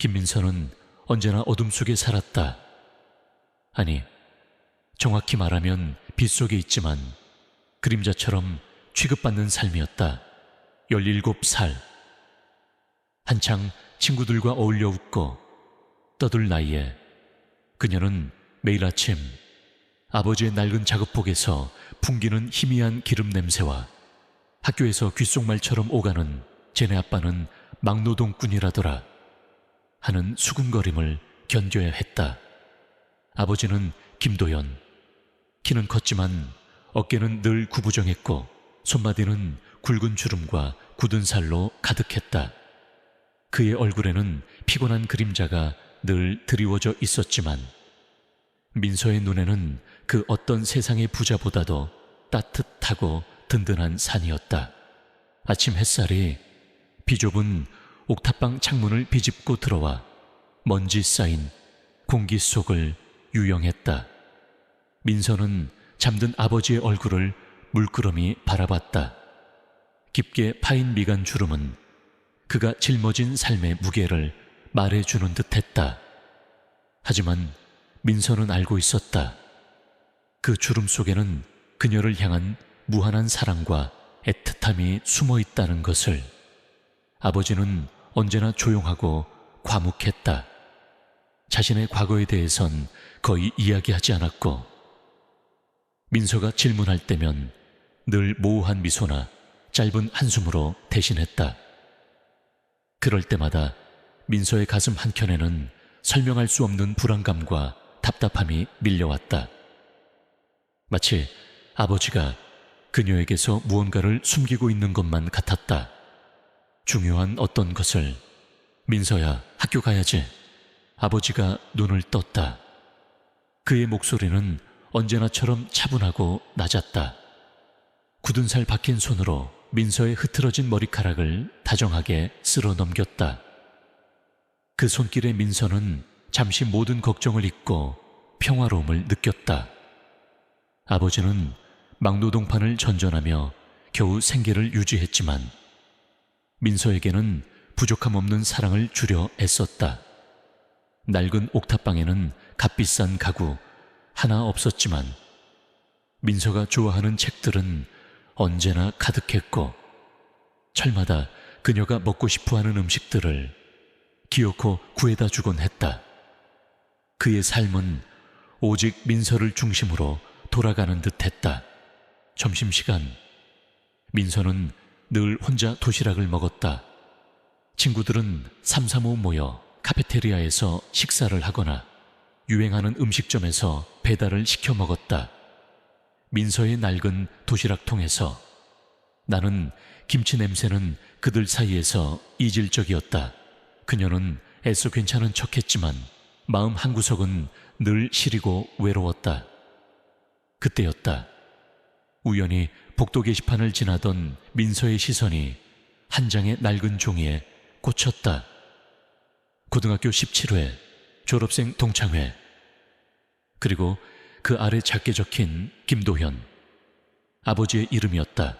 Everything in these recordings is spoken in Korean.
김민서는 언제나 어둠 속에 살았다. 아니, 정확히 말하면 빛 속에 있지만 그림자처럼 취급받는 삶이었다. 17살. 한창 친구들과 어울려 웃고 떠들 나이에 그녀는 매일 아침 아버지의 낡은 작업복에서 풍기는 희미한 기름 냄새와 학교에서 귓속말처럼 오가는 쟤네 아빠는 막노동꾼이라더라 하는 수군거림을 견뎌야 했다. 아버지는 김도연. 키는 컸지만 어깨는 늘 구부정했고 손마디는 굵은 주름과 굳은 살로 가득했다. 그의 얼굴에는 피곤한 그림자가 늘 드리워져 있었지만 민서의 눈에는 그 어떤 세상의 부자보다도 따뜻하고 든든한 산이었다. 아침 햇살이 비좁은 옥탑방 창문을 비집고 들어와 먼지 쌓인 공기 속을 유영했다. 민서는 잠든 아버지의 얼굴을 물끄러미 바라봤다. 깊게 파인 미간 주름은 그가 짊어진 삶의 무게를 말해주는 듯했다. 하지만 민서는 알고 있었다. 그 주름 속에는 그녀를 향한 무한한 사랑과 애틋함이 숨어 있다는 것을. 아버지는 언제나 조용하고 과묵했다. 자신의 과거에 대해선 거의 이야기하지 않았고 민서가 질문할 때면 늘 모호한 미소나 짧은 한숨으로 대신했다. 그럴 때마다 민서의 가슴 한켠에는 설명할 수 없는 불안감과 답답함이 밀려왔다. 마치 아버지가 그녀에게서 무언가를 숨기고 있는 것만 같았다. 중요한 어떤 것을. 민서야, 학교 가야지. 아버지가 눈을 떴다. 그의 목소리는 언제나처럼 차분하고 낮았다. 굳은 살 박힌 손으로 민서의 흐트러진 머리카락을 다정하게 쓸어 넘겼다. 그 손길에 민서는 잠시 모든 걱정을 잊고 평화로움을 느꼈다. 아버지는 막노동판을 전전하며 겨우 생계를 유지했지만 민서에게는 부족함 없는 사랑을 주려 애썼다. 낡은 옥탑방에는 값비싼 가구 하나 없었지만 민서가 좋아하는 책들은 언제나 가득했고 철마다 그녀가 먹고 싶어하는 음식들을 기어코 구해다 주곤 했다. 그의 삶은 오직 민서를 중심으로 돌아가는 듯했다. 점심시간, 민서는 늘 혼자 도시락을 먹었다. 친구들은 삼삼오오 모여 카페테리아에서 식사를 하거나 유행하는 음식점에서 배달을 시켜 먹었다. 민서의 낡은 도시락통에서. 나는 김치 냄새는 그들 사이에서 이질적이었다. 그녀는 애써 괜찮은 척했지만 마음 한구석은 늘 시리고 외로웠다. 그때였다. 우연히 복도 게시판을 지나던 민서의 시선이 한 장의 낡은 종이에 꽂혔다. 고등학교 17회 졸업생 동창회. 그리고 그 아래 작게 적힌 김도현. 아버지의 이름이었다.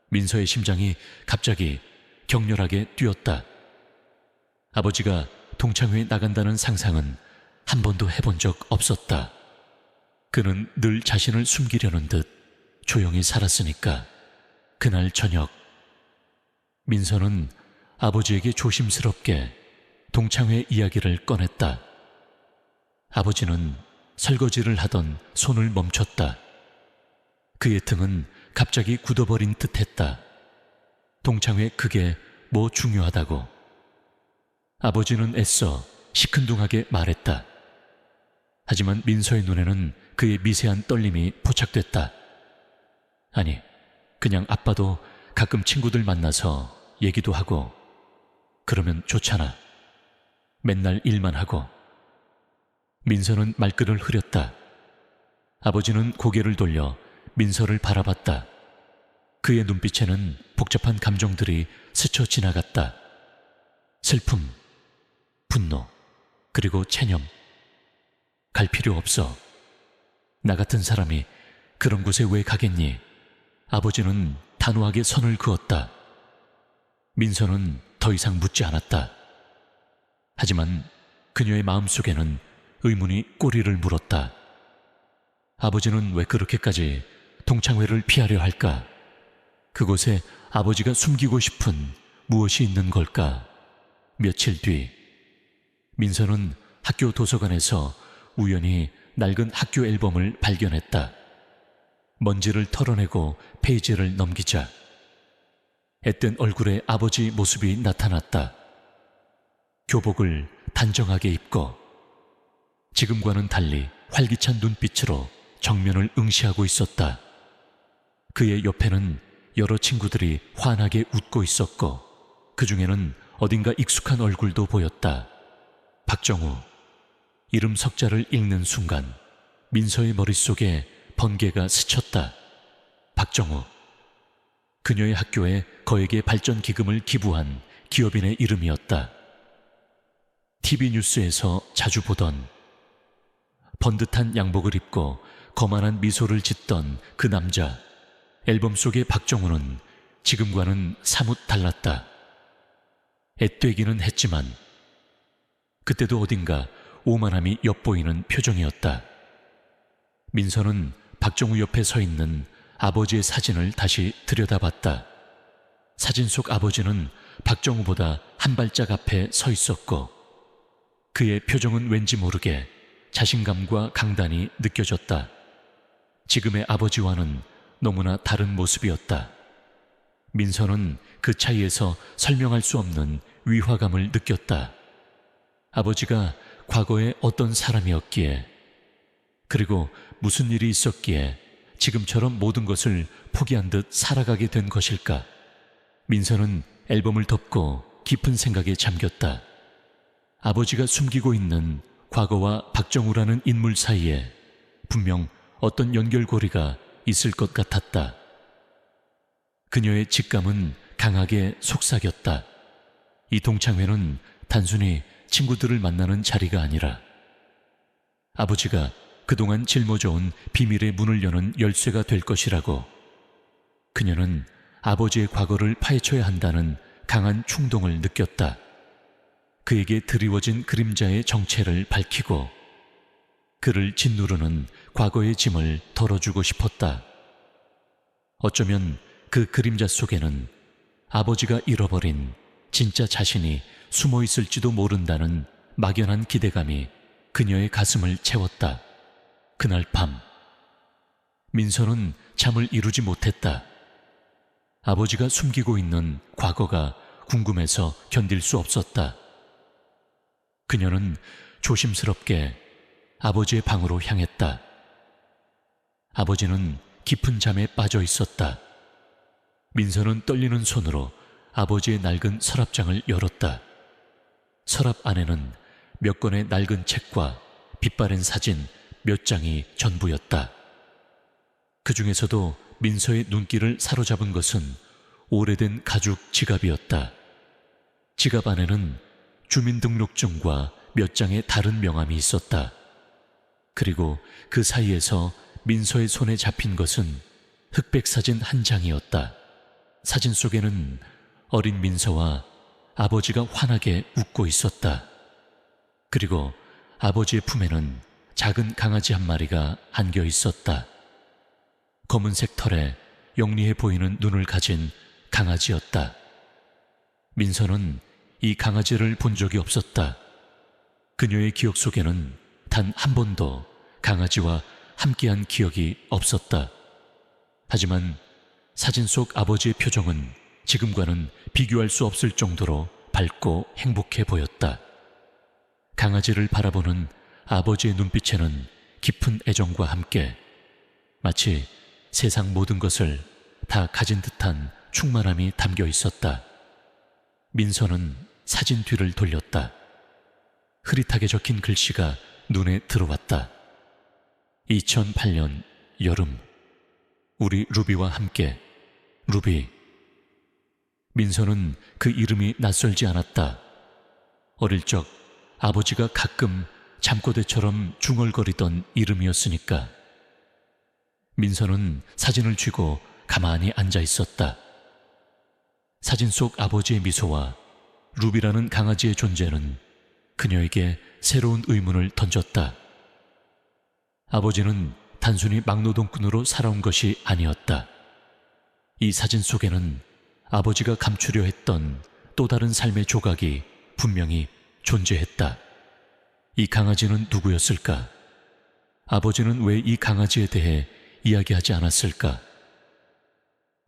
민서의 심장이 갑자기 격렬하게 뛰었다. 아버지가 동창회에 나간다는 상상은 한 번도 해본 적 없었다. 그는 늘 자신을 숨기려는 듯 조용히 살았으니까. 그날 저녁 민서는 아버지에게 조심스럽게 동창회 이야기를 꺼냈다. 아버지는 설거지를 하던 손을 멈췄다. 그의 등은 갑자기 굳어버린 듯했다. 동창회 그게 뭐 중요하다고. 아버지는 애써 시큰둥하게 말했다. 하지만 민서의 눈에는 그의 미세한 떨림이 포착됐다. 아니, 그냥 아빠도 가끔 친구들 만나서 얘기도 하고 그러면 좋잖아. 맨날 일만 하고. 민서는 말끝을 흐렸다. 아버지는 고개를 돌려 민서를 바라봤다. 그의 눈빛에는 복잡한 감정들이 스쳐 지나갔다. 슬픔, 분노, 그리고 체념. 갈 필요 없어. 나 같은 사람이 그런 곳에 왜 가겠니? 아버지는 단호하게 선을 그었다. 민서는 더 이상 묻지 않았다. 하지만 그녀의 마음속에는 의문이 꼬리를 물었다. 아버지는 왜 그렇게까지 동창회를 피하려 할까? 그곳에 아버지가 숨기고 싶은 무엇이 있는 걸까? 며칠 뒤 민서는 학교 도서관에서 우연히 낡은 학교 앨범을 발견했다. 먼지를 털어내고 페이지를 넘기자 앳된 얼굴에 아버지 모습이 나타났다. 교복을 단정하게 입고 지금과는 달리 활기찬 눈빛으로 정면을 응시하고 있었다. 그의 옆에는 여러 친구들이 환하게 웃고 있었고 그 중에는 어딘가 익숙한 얼굴도 보였다. 박정우. 이름 석자를 읽는 순간 민서의 머릿속에 번개가 스쳤다. 박정우. 그녀의 학교에 거액의 발전 기금을 기부한 기업인의 이름이었다. TV 뉴스에서 자주 보던 번듯한 양복을 입고 거만한 미소를 짓던 그 남자. 앨범 속의 박정우는 지금과는 사뭇 달랐다. 앳되기는 했지만 그때도 어딘가 오만함이 엿보이는 표정이었다. 민서는 박정우 옆에 서 있는 아버지의 사진을 다시 들여다봤다. 사진 속 아버지는 박정우보다 한 발짝 앞에 서 있었고 그의 표정은 왠지 모르게 자신감과 강단이 느껴졌다. 지금의 아버지와는 너무나 다른 모습이었다. 민서는 그 차이에서 설명할 수 없는 위화감을 느꼈다. 아버지가 과거에 어떤 사람이었기에, 그리고 무슨 일이 있었기에 지금처럼 모든 것을 포기한 듯 살아가게 된 것일까? 민서는 앨범을 덮고 깊은 생각에 잠겼다. 아버지가 숨기고 있는 과거와 박정우라는 인물 사이에 분명 어떤 연결고리가 있을 것 같았다. 그녀의 직감은 강하게 속삭였다. 이 동창회는 단순히 친구들을 만나는 자리가 아니라 아버지가 그동안 짊어져온 비밀의 문을 여는 열쇠가 될 것이라고. 그녀는 아버지의 과거를 파헤쳐야 한다는 강한 충동을 느꼈다. 그에게 드리워진 그림자의 정체를 밝히고 그를 짓누르는 과거의 짐을 덜어주고 싶었다. 어쩌면 그 그림자 속에는 아버지가 잃어버린 진짜 자신이 숨어 있을지도 모른다는 막연한 기대감이 그녀의 가슴을 채웠다. 그날 밤 민서는 잠을 이루지 못했다. 아버지가 숨기고 있는 과거가 궁금해서 견딜 수 없었다. 그녀는 조심스럽게 아버지의 방으로 향했다. 아버지는 깊은 잠에 빠져 있었다. 민서는 떨리는 손으로 아버지의 낡은 서랍장을 열었다. 서랍 안에는 몇 권의 낡은 책과 빛바랜 사진 몇 장이 전부였다. 그 중에서도 민서의 눈길을 사로잡은 것은 오래된 가죽 지갑이었다. 지갑 안에는 주민등록증과 몇 장의 다른 명함이 있었다. 그리고 그 사이에서 민서의 손에 잡힌 것은 흑백 사진 한 장이었다. 사진 속에는 어린 민서와 아버지가 환하게 웃고 있었다. 그리고 아버지의 품에는 작은 강아지 한 마리가 안겨 있었다. 검은색 털에 영리해 보이는 눈을 가진 강아지였다. 민서는 이 강아지를 본 적이 없었다. 그녀의 기억 속에는 단 한 번도 강아지와 함께한 기억이 없었다. 하지만 사진 속 아버지의 표정은 지금과는 비교할 수 없을 정도로 밝고 행복해 보였다. 강아지를 바라보는 아버지의 눈빛에는 깊은 애정과 함께 마치 세상 모든 것을 다 가진 듯한 충만함이 담겨 있었다. 민서는 사진 뒤를 돌렸다. 흐릿하게 적힌 글씨가 눈에 들어왔다. 2008년 여름, 우리 루비와 함께. 루비. 민서는 그 이름이 낯설지 않았다. 어릴 적 아버지가 가끔 잠꼬대처럼 중얼거리던 이름이었으니까. 민서는 사진을 쥐고 가만히 앉아 있었다. 사진 속 아버지의 미소와 루비라는 강아지의 존재는 그녀에게 새로운 의문을 던졌다. 아버지는 단순히 막노동꾼으로 살아온 것이 아니었다. 이 사진 속에는 아버지가 감추려 했던 또 다른 삶의 조각이 분명히 존재했다. 이 강아지는 누구였을까? 아버지는 왜 이 강아지에 대해 이야기하지 않았을까?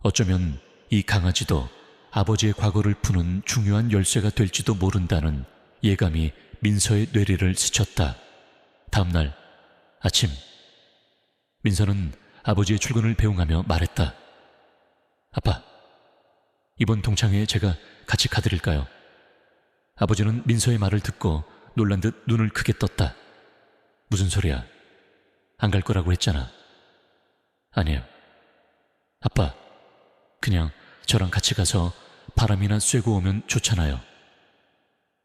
어쩌면 이 강아지도 아버지의 과거를 푸는 중요한 열쇠가 될지도 모른다는 예감이 민서의 뇌리를 스쳤다. 다음 날 아침, 민서는 아버지의 출근을 배웅하며 말했다. 아빠, 이번 동창회에 제가 같이 가드릴까요? 아버지는 민서의 말을 듣고 놀란 듯 눈을 크게 떴다. 무슨 소리야? 안 갈 거라고 했잖아. 아니에요. 아빠, 그냥 저랑 같이 가서 바람이나 쐬고 오면 좋잖아요.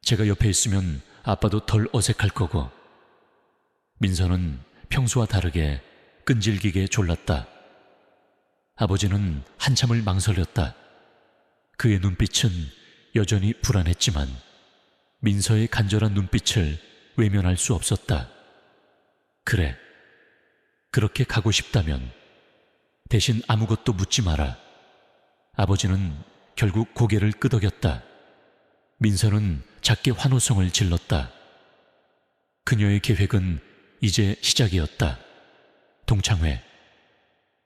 제가 옆에 있으면 아빠도 덜 어색할 거고. 민서는 평소와 다르게 끈질기게 졸랐다. 아버지는 한참을 망설였다. 그의 눈빛은 여전히 불안했지만 민서의 간절한 눈빛을 외면할 수 없었다. 그래, 그렇게 가고 싶다면 대신 아무것도 묻지 마라. 아버지는 결국 고개를 끄덕였다. 민서는 작게 환호성을 질렀다. 그녀의 계획은 이제 시작이었다. 동창회.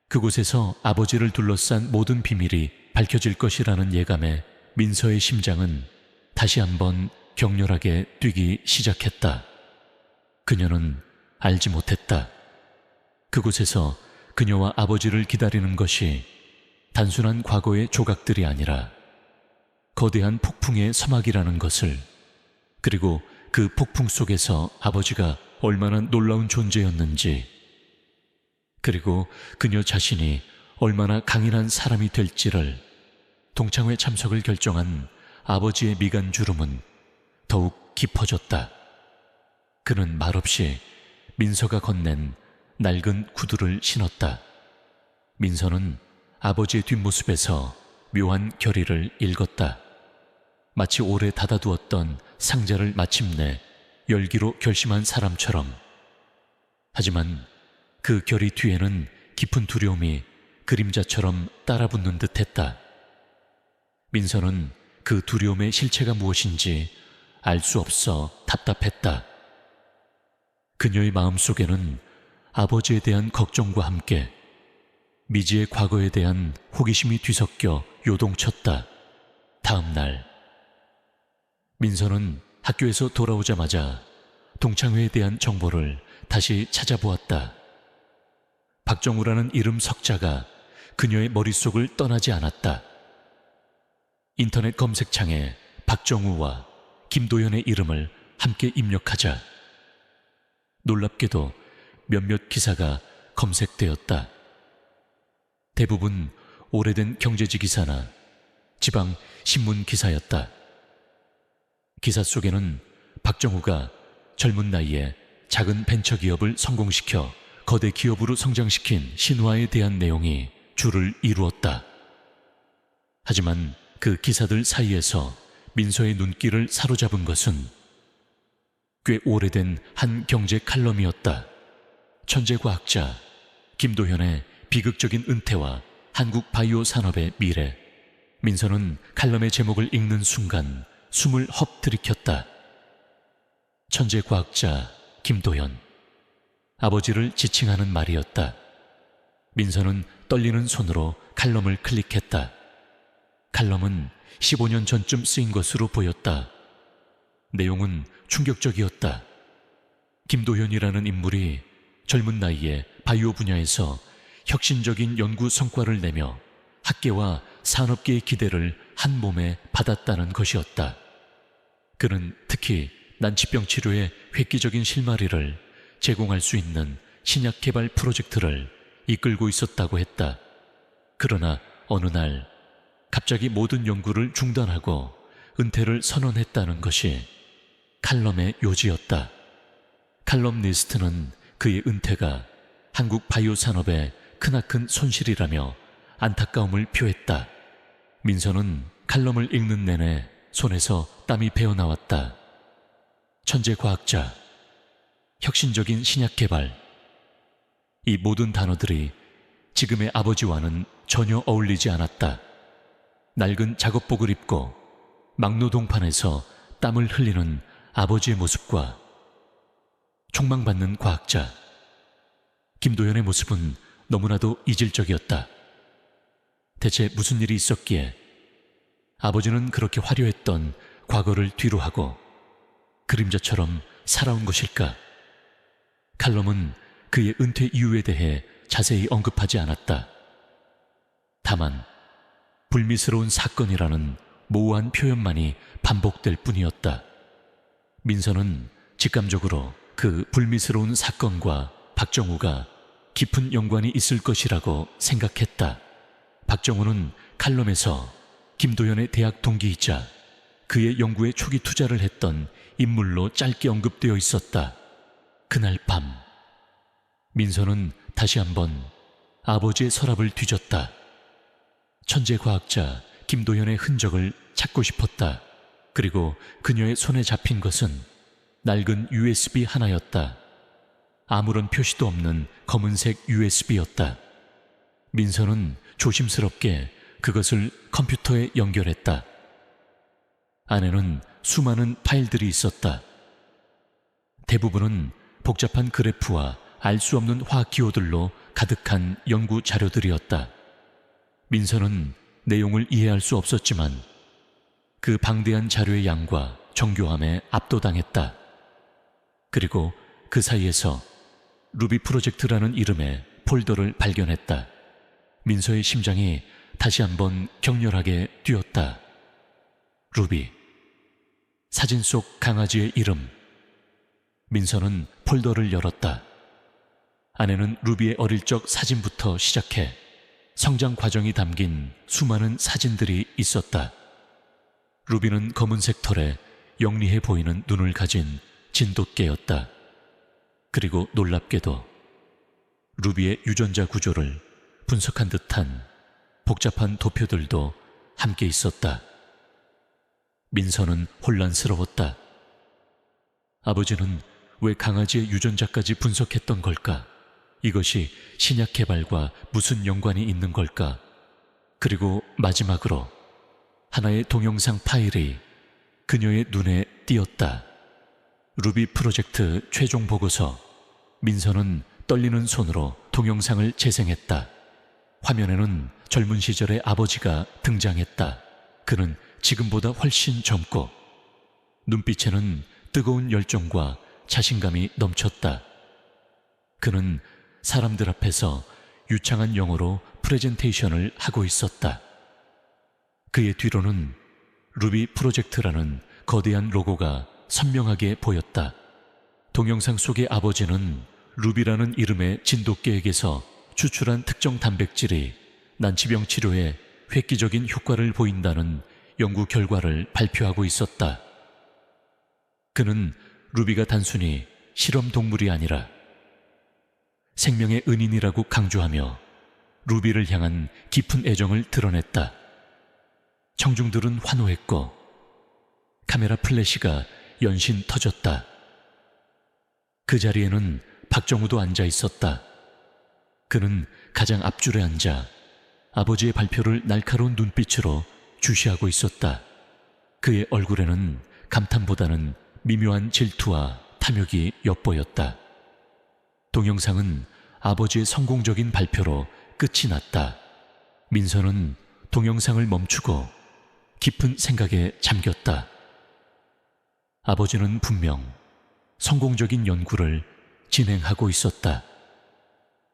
그곳에서 아버지를 둘러싼 모든 비밀이 밝혀질 것이라는 예감에 민서의 심장은 다시 한번 격렬하게 뛰기 시작했다. 그녀는 알지 못했다. 그곳에서 그녀와 아버지를 기다리는 것이 단순한 과거의 조각들이 아니라 거대한 폭풍의 서막이라는 것을, 그리고 그 폭풍 속에서 아버지가 얼마나 놀라운 존재였는지, 그리고 그녀 자신이 얼마나 강인한 사람이 될지를 동창회 참석을 결정한 아버지의 미간주름은 더욱 깊어졌다. 그는 말없이 민서가 건넨 낡은 구두를 신었다. 민서는 아버지의 뒷모습에서 묘한 결의를 읽었다. 마치 오래 닫아두었던 상자를 마침내 열기로 결심한 사람처럼. 하지만 그 결의 뒤에는 깊은 두려움이 그림자처럼 따라붙는 듯했다. 민서는 그 두려움의 실체가 무엇인지 알 수 없어 답답했다. 그녀의 마음속에는 아버지에 대한 걱정과 함께 미지의 과거에 대한 호기심이 뒤섞여 요동쳤다. 다음 날 민서는 학교에서 돌아오자마자 동창회에 대한 정보를 다시 찾아보았다. 박정우라는 이름 석자가 그녀의 머릿속을 떠나지 않았다. 인터넷 검색창에 박정우와 김도연의 이름을 함께 입력하자 놀랍게도 몇몇 기사가 검색되었다. 대부분 오래된 경제지 기사나 지방 신문 기사였다. 기사 속에는 박정우가 젊은 나이에 작은 벤처기업을 성공시켜 거대 기업으로 성장시킨 신화에 대한 내용이 줄을 이루었다. 하지만 그 기사들 사이에서 민서의 눈길을 사로잡은 것은 꽤 오래된 한 경제 칼럼이었다. 천재과학자 김도현의 비극적인 은퇴와 한국 바이오 산업의 미래. 민서는 칼럼의 제목을 읽는 순간 숨을 헛들이켰다. 천재과학자 김도현. 아버지를 지칭하는 말이었다. 민서는 떨리는 손으로 칼럼을 클릭했다. 칼럼은 15년 전쯤 쓰인 것으로 보였다. 내용은 충격적이었다. 김도현이라는 인물이 젊은 나이에 바이오 분야에서 혁신적인 연구 성과를 내며 학계와 산업계의 기대를 한 몸에 받았다는 것이었다. 그는 특히 난치병 치료의 획기적인 실마리를 제공할 수 있는 신약 개발 프로젝트를 이끌고 있었다고 했다. 그러나 어느 날 갑자기 모든 연구를 중단하고 은퇴를 선언했다는 것이 칼럼의 요지였다. 칼럼니스트는 그의 은퇴가 한국 바이오 산업의 크나큰 손실이라며 안타까움을 표했다. 민서는 칼럼을 읽는 내내 손에서 땀이 배어나왔다. 천재 과학자, 혁신적인 신약 개발. 이 모든 단어들이 지금의 아버지와는 전혀 어울리지 않았다. 낡은 작업복을 입고 막노동판에서 땀을 흘리는 아버지의 모습과 촉망받는 과학자, 김도연의 모습은 너무나도 이질적이었다. 대체 무슨 일이 있었기에 아버지는 그렇게 화려했던 과거를 뒤로하고 그림자처럼 살아온 것일까? 칼럼은 그의 은퇴 이유에 대해 자세히 언급하지 않았다. 다만 불미스러운 사건이라는 모호한 표현만이 반복될 뿐이었다. 민서는 직감적으로 그 불미스러운 사건과 박정우가 깊은 연관이 있을 것이라고 생각했다. 박정우는 칼럼에서 김도연의 대학 동기이자 그의 연구에 초기 투자를 했던 인물로 짧게 언급되어 있었다. 그날 밤 민서는 다시 한번 아버지의 서랍을 뒤졌다. 천재 과학자 김도연의 흔적을 찾고 싶었다. 그리고 그녀의 손에 잡힌 것은 낡은 USB 하나였다. 아무런 표시도 없는 검은색 USB였다. 민서는 조심스럽게 그것을 컴퓨터에 연결했다. 안에는 수많은 파일들이 있었다. 대부분은 복잡한 그래프와 알 수 없는 화학 기호들로 가득한 연구 자료들이었다. 민서는 내용을 이해할 수 없었지만 그 방대한 자료의 양과 정교함에 압도당했다. 그리고 그 사이에서 루비 프로젝트라는 이름의 폴더를 발견했다. 민서의 심장이 다시 한번 격렬하게 뛰었다. 루비. 사진 속 강아지의 이름. 민서는 폴더를 열었다. 안에는 루비의 어릴 적 사진부터 시작해 성장 과정이 담긴 수많은 사진들이 있었다. 루비는 검은색 털에 영리해 보이는 눈을 가진 진돗개였다. 그리고 놀랍게도 루비의 유전자 구조를 분석한 듯한 복잡한 도표들도 함께 있었다. 민서는 혼란스러웠다. 아버지는 왜 강아지의 유전자까지 분석했던 걸까? 이것이 신약 개발과 무슨 연관이 있는 걸까? 그리고 마지막으로 하나의 동영상 파일이 그녀의 눈에 띄었다. 루비 프로젝트 최종 보고서. 민서는 떨리는 손으로 동영상을 재생했다. 화면에는 젊은 시절의 아버지가 등장했다. 그는 지금보다 훨씬 젊고 눈빛에는 뜨거운 열정과 자신감이 넘쳤다. 그는 사람들 앞에서 유창한 영어로 프레젠테이션을 하고 있었다. 그의 뒤로는 루비 프로젝트라는 거대한 로고가 선명하게 보였다. 동영상 속의 아버지는 루비라는 이름의 진돗개에게서 추출한 특정 단백질이 난치병 치료에 획기적인 효과를 보인다는 연구 결과를 발표하고 있었다. 그는 루비가 단순히 실험 동물이 아니라 생명의 은인이라고 강조하며 루비를 향한 깊은 애정을 드러냈다. 청중들은 환호했고 카메라 플래시가 연신 터졌다. 그 자리에는 박정우도 앉아 있었다. 그는 가장 앞줄에 앉아 아버지의 발표를 날카로운 눈빛으로 주시하고 있었다. 그의 얼굴에는 감탄보다는 미묘한 질투와 탐욕이 엿보였다. 동영상은 아버지의 성공적인 발표로 끝이 났다. 민서는 동영상을 멈추고 깊은 생각에 잠겼다. 아버지는 분명 성공적인 연구를 진행하고 있었다.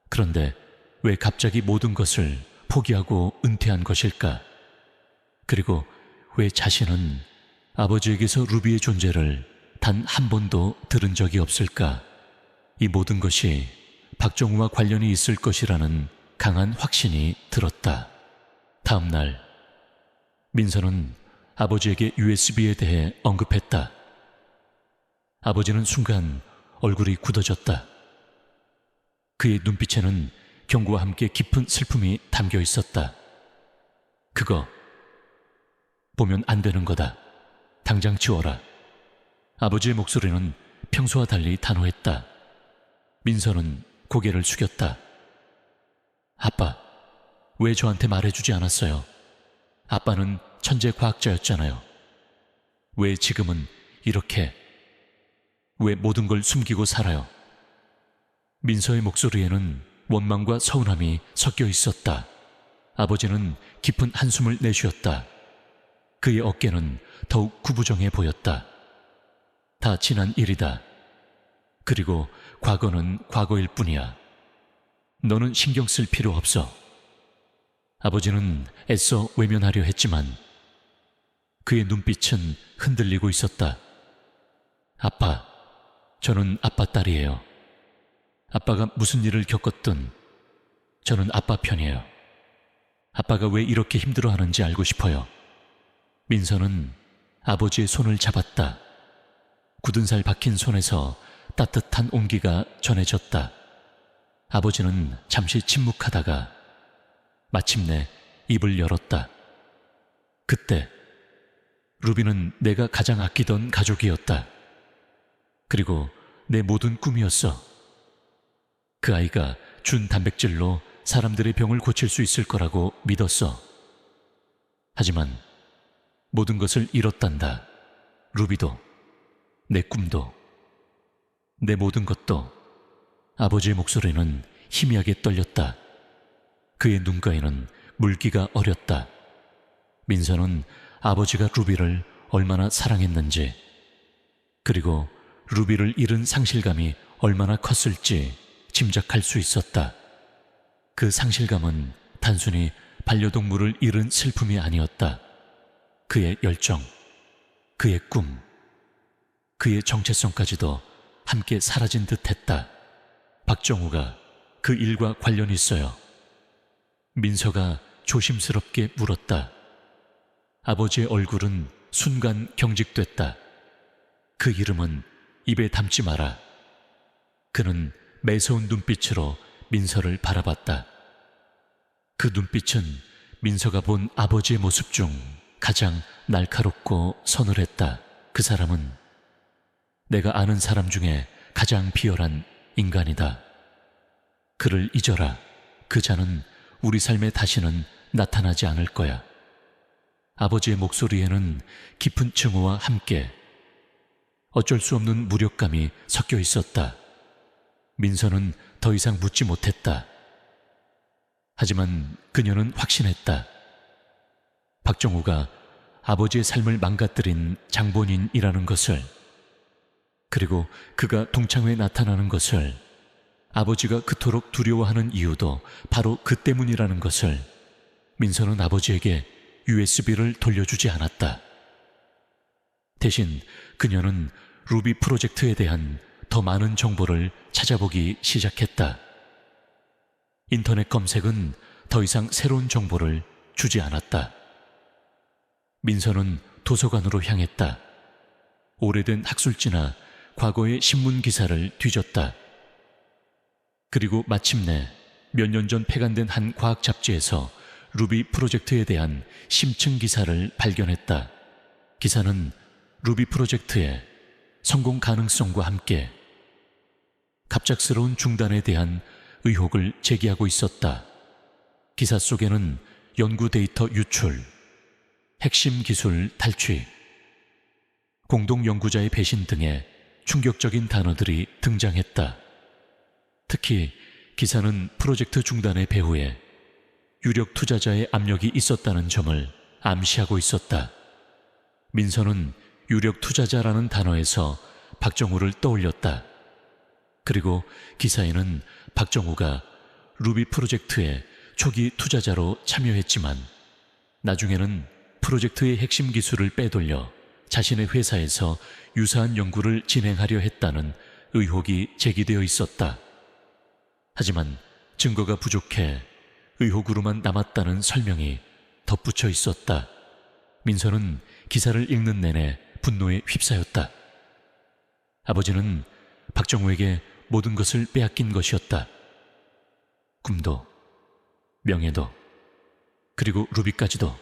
그런데 왜 갑자기 모든 것을 포기하고 은퇴한 것일까? 그리고 왜 자신은 아버지에게서 루비의 존재를 단 한 번도 들은 적이 없을까? 이 모든 것이 박정우와 관련이 있을 것이라는 강한 확신이 들었다. 다음 날 민서는 아버지에게 USB에 대해 언급했다. 아버지는 순간 얼굴이 굳어졌다. 그의 눈빛에는 경고와 함께 깊은 슬픔이 담겨 있었다. 그거 보면 안 되는 거다. 당장 지워라. 아버지의 목소리는 평소와 달리 단호했다. 민서는 고개를 숙였다. 아빠, 왜 저한테 말해주지 않았어요? 아빠는 천재 과학자였잖아요. 왜 지금은 이렇게, 왜 모든 걸 숨기고 살아요? 민서의 목소리에는 원망과 서운함이 섞여 있었다. 아버지는 깊은 한숨을 내쉬었다. 그의 어깨는 더욱 구부정해 보였다. 다 지난 일이다. 그리고 과거는 과거일 뿐이야. 너는 신경 쓸 필요 없어. 아버지는 애써 외면하려 했지만 그의 눈빛은 흔들리고 있었다. 아빠, 저는 아빠 딸이에요. 아빠가 무슨 일을 겪었든 저는 아빠 편이에요. 아빠가 왜 이렇게 힘들어하는지 알고 싶어요. 민서는 아버지의 손을 잡았다. 굳은 살 박힌 손에서 따뜻한 온기가 전해졌다. 아버지는 잠시 침묵하다가 마침내 입을 열었다. 그때 루비는 내가 가장 아끼던 가족이었다. 그리고 내 모든 꿈이었어. 그 아이가 준 단백질로 사람들의 병을 고칠 수 있을 거라고 믿었어. 하지만 모든 것을 잃었단다. 루비도, 내 꿈도, 내 모든 것도. 아버지의 목소리는 희미하게 떨렸다. 그의 눈가에는 물기가 어렸다. 민서는 아버지가 루비를 얼마나 사랑했는지, 그리고 루비를 잃은 상실감이 얼마나 컸을지 짐작할 수 있었다. 그 상실감은 단순히 반려동물을 잃은 슬픔이 아니었다. 그의 열정, 그의 꿈, 그의 정체성까지도 함께 사라진 듯 했다. 박정우가 그 일과 관련이 있어요. 민서가 조심스럽게 물었다. 아버지의 얼굴은 순간 경직됐다. 그 이름은 입에 담지 마라. 그는 매서운 눈빛으로 민서를 바라봤다. 그 눈빛은 민서가 본 아버지의 모습 중 가장 날카롭고 서늘했다. 그 사람은 내가 아는 사람 중에 가장 비열한 인간이다. 그를 잊어라. 그 자는 우리 삶에 다시는 나타나지 않을 거야. 아버지의 목소리에는 깊은 증오와 함께 어쩔 수 없는 무력감이 섞여 있었다. 민서는 더 이상 묻지 못했다. 하지만 그녀는 확신했다. 박정우가 아버지의 삶을 망가뜨린 장본인이라는 것을, 그리고 그가 동창회에 나타나는 것을, 아버지가 그토록 두려워하는 이유도 바로 그 때문이라는 것을 민서는 아버지에게 USB를 돌려주지 않았다. 대신 그녀는 루비 프로젝트에 대한 더 많은 정보를 찾아보기 시작했다. 인터넷 검색은 더 이상 새로운 정보를 주지 않았다. 민서는 도서관으로 향했다. 오래된 학술지나 과거의 신문 기사를 뒤졌다. 그리고 마침내 몇 년 전 폐간된 한 과학 잡지에서 루비 프로젝트에 대한 심층 기사를 발견했다. 기사는 루비 프로젝트의 성공 가능성과 함께 갑작스러운 중단에 대한 의혹을 제기하고 있었다. 기사 속에는 연구 데이터 유출, 핵심 기술 탈취, 공동 연구자의 배신 등의 충격적인 단어들이 등장했다. 특히 기사는 프로젝트 중단의 배후에 유력 투자자의 압력이 있었다는 점을 암시하고 있었다. 민서는 유력 투자자라는 단어에서 박정우를 떠올렸다. 그리고 기사에는 박정우가 루비 프로젝트의 초기 투자자로 참여했지만 나중에는 프로젝트의 핵심 기술을 빼돌려 자신의 회사에서 유사한 연구를 진행하려 했다는 의혹이 제기되어 있었다. 하지만 증거가 부족해 의혹으로만 남았다는 설명이 덧붙여 있었다. 민서는 기사를 읽는 내내 분노에 휩싸였다. 아버지는 박정우에게 모든 것을 빼앗긴 것이었다. 꿈도, 명예도, 그리고 루비까지도.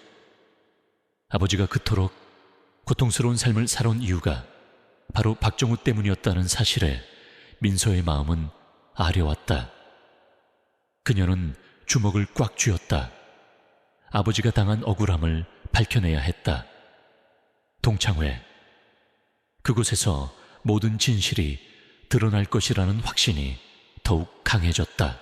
아버지가 그토록 고통스러운 삶을 살아온 이유가 바로 박정우 때문이었다는 사실에 민서의 마음은 아려왔다. 그녀는 주먹을 꽉 쥐었다. 아버지가 당한 억울함을 밝혀내야 했다. 동창회. 그곳에서 모든 진실이 드러날 것이라는 확신이 더욱 강해졌다.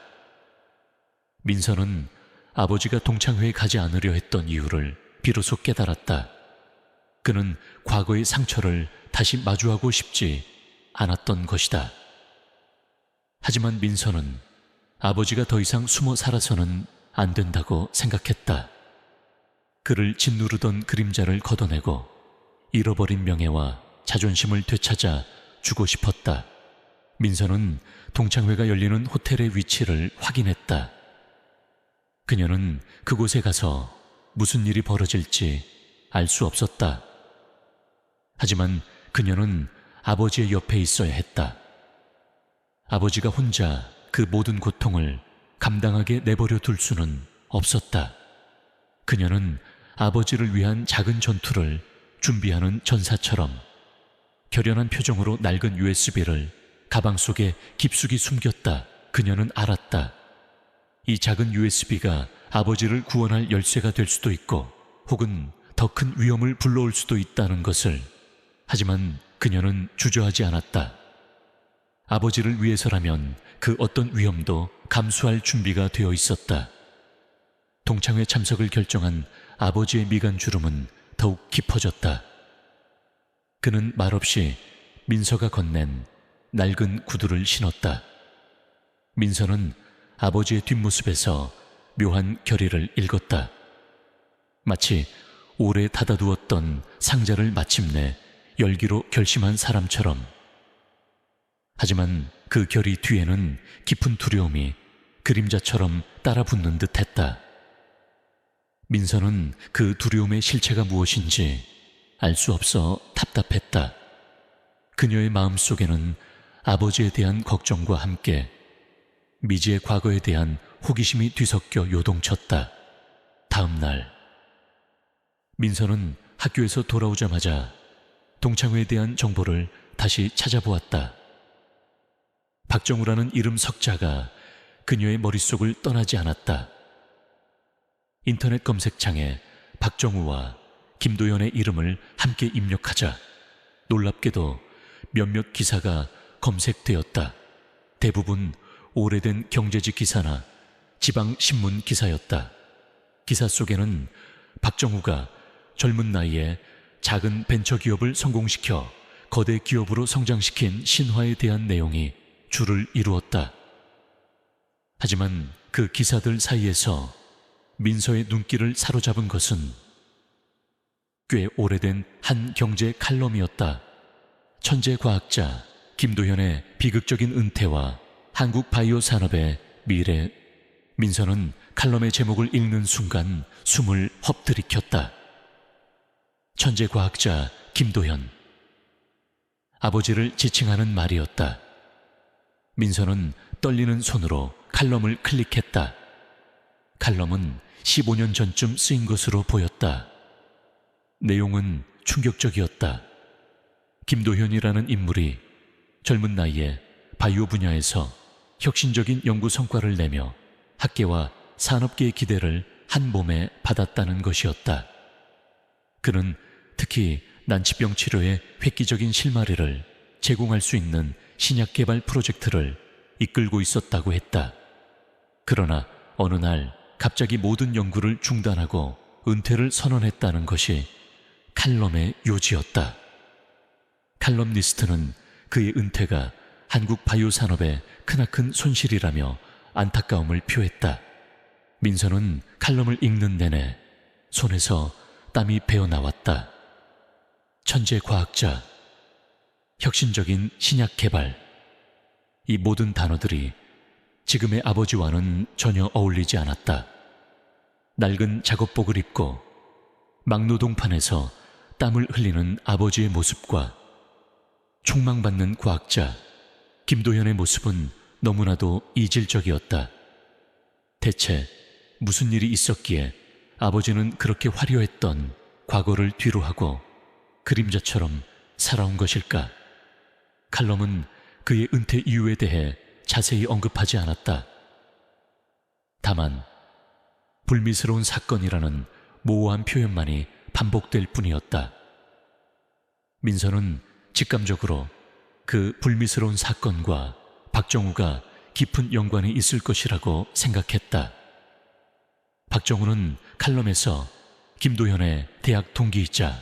민서는 아버지가 동창회에 가지 않으려 했던 이유를 비로소 깨달았다. 그는 과거의 상처를 다시 마주하고 싶지 않았던 것이다. 하지만 민서는 아버지가 더 이상 숨어 살아서는 안 된다고 생각했다. 그를 짓누르던 그림자를 걷어내고 잃어버린 명예와 자존심을 되찾아 주고 싶었다. 민서는 동창회가 열리는 호텔의 위치를 확인했다. 그녀는 그곳에 가서 무슨 일이 벌어질지 알 수 없었다. 하지만 그녀는 아버지의 옆에 있어야 했다. 아버지가 혼자 그 모든 고통을 감당하게 내버려 둘 수는 없었다. 그녀는 아버지를 위한 작은 전투를 준비하는 전사처럼 결연한 표정으로 낡은 USB를 가방 속에 깊숙이 숨겼다. 그녀는 알았다. 이 작은 USB가 아버지를 구원할 열쇠가 될 수도 있고 혹은 더 큰 위험을 불러올 수도 있다는 것을. 하지만 그녀는 주저하지 않았다. 아버지를 위해서라면 그 어떤 위험도 감수할 준비가 되어 있었다. 동창회 참석을 결정한 아버지의 미간 주름은 더욱 깊어졌다. 그는 말없이 민서가 건넨 낡은 구두를 신었다. 민서는 아버지의 뒷모습에서 묘한 결의를 읽었다. 마치 오래 닫아두었던 상자를 마침내 열기로 결심한 사람처럼. 하지만 그 결의 뒤에는 깊은 두려움이 그림자처럼 따라붙는 듯 했다. 민서는 그 두려움의 실체가 무엇인지 알 수 없어 답답했다. 그녀의 마음속에는 아버지에 대한 걱정과 함께 미지의 과거에 대한 호기심이 뒤섞여 요동쳤다. 다음 날 민서는 학교에서 돌아오자마자 동창회에 대한 정보를 다시 찾아보았다. 박정우라는 이름 석자가 그녀의 머릿속을 떠나지 않았다. 인터넷 검색창에 박정우와 김도연의 이름을 함께 입력하자 놀랍게도 몇몇 기사가 검색되었다. 대부분 오래된 경제지 기사나 지방신문 기사였다. 기사 속에는 박정우가 젊은 나이에 작은 벤처기업을 성공시켜 거대 기업으로 성장시킨 신화에 대한 내용이 줄을 이루었다. 하지만 그 기사들 사이에서 민서의 눈길을 사로잡은 것은 꽤 오래된 한 경제 칼럼이었다. 천재 과학자 김도현의 비극적인 은퇴와 한국 바이오 산업의 미래. 민서는 칼럼의 제목을 읽는 순간 숨을 헛들이켰다. 천재 과학자 김도현. 아버지를 지칭하는 말이었다. 민서는 떨리는 손으로 칼럼을 클릭했다. 칼럼은 15년 전쯤 쓰인 것으로 보였다. 내용은 충격적이었다. 김도현이라는 인물이 젊은 나이에 바이오 분야에서 혁신적인 연구 성과를 내며 학계와 산업계의 기대를 한 몸에 받았다는 것이었다. 그는 특히 난치병 치료의 획기적인 실마리를 제공할 수 있는 신약 개발 프로젝트를 이끌고 있었다고 했다. 그러나 어느 날 갑자기 모든 연구를 중단하고 은퇴를 선언했다는 것이 칼럼의 요지였다. 칼럼니스트는 그의 은퇴가 한국 바이오 산업에 크나큰 손실이라며 안타까움을 표했다. 민서는 칼럼을 읽는 내내 손에서 땀이 배어나왔다. 천재 과학자, 혁신적인 신약 개발, 이 모든 단어들이 지금의 아버지와는 전혀 어울리지 않았다. 낡은 작업복을 입고 막노동판에서 땀을 흘리는 아버지의 모습과 촉망받는 과학자 김도현의 모습은 너무나도 이질적이었다. 대체 무슨 일이 있었기에 아버지는 그렇게 화려했던 과거를 뒤로하고 그림자처럼 살아온 것일까? 칼럼은 그의 은퇴 이유에 대해 자세히 언급하지 않았다. 다만 불미스러운 사건이라는 모호한 표현만이 반복될 뿐이었다. 민서는 직감적으로 그 불미스러운 사건과 박정우가 깊은 연관이 있을 것이라고 생각했다. 박정우는 칼럼에서 김도현의 대학 동기이자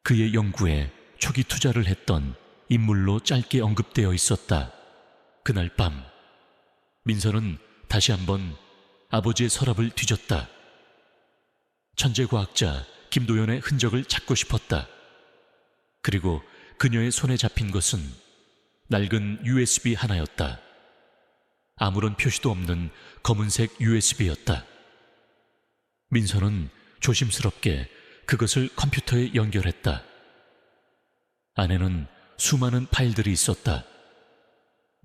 그의 연구에 초기 투자를 했던 인물로 짧게 언급되어 있었다. 그날 밤 민서는 다시 한번 아버지의 서랍을 뒤졌다. 천재과학자 김도현의 흔적을 찾고 싶었다. 그리고 그녀의 손에 잡힌 것은 낡은 USB 하나였다. 아무런 표시도 없는 검은색 USB였다. 민서는 조심스럽게 그것을 컴퓨터에 연결했다. 안에는 수많은 파일들이 있었다.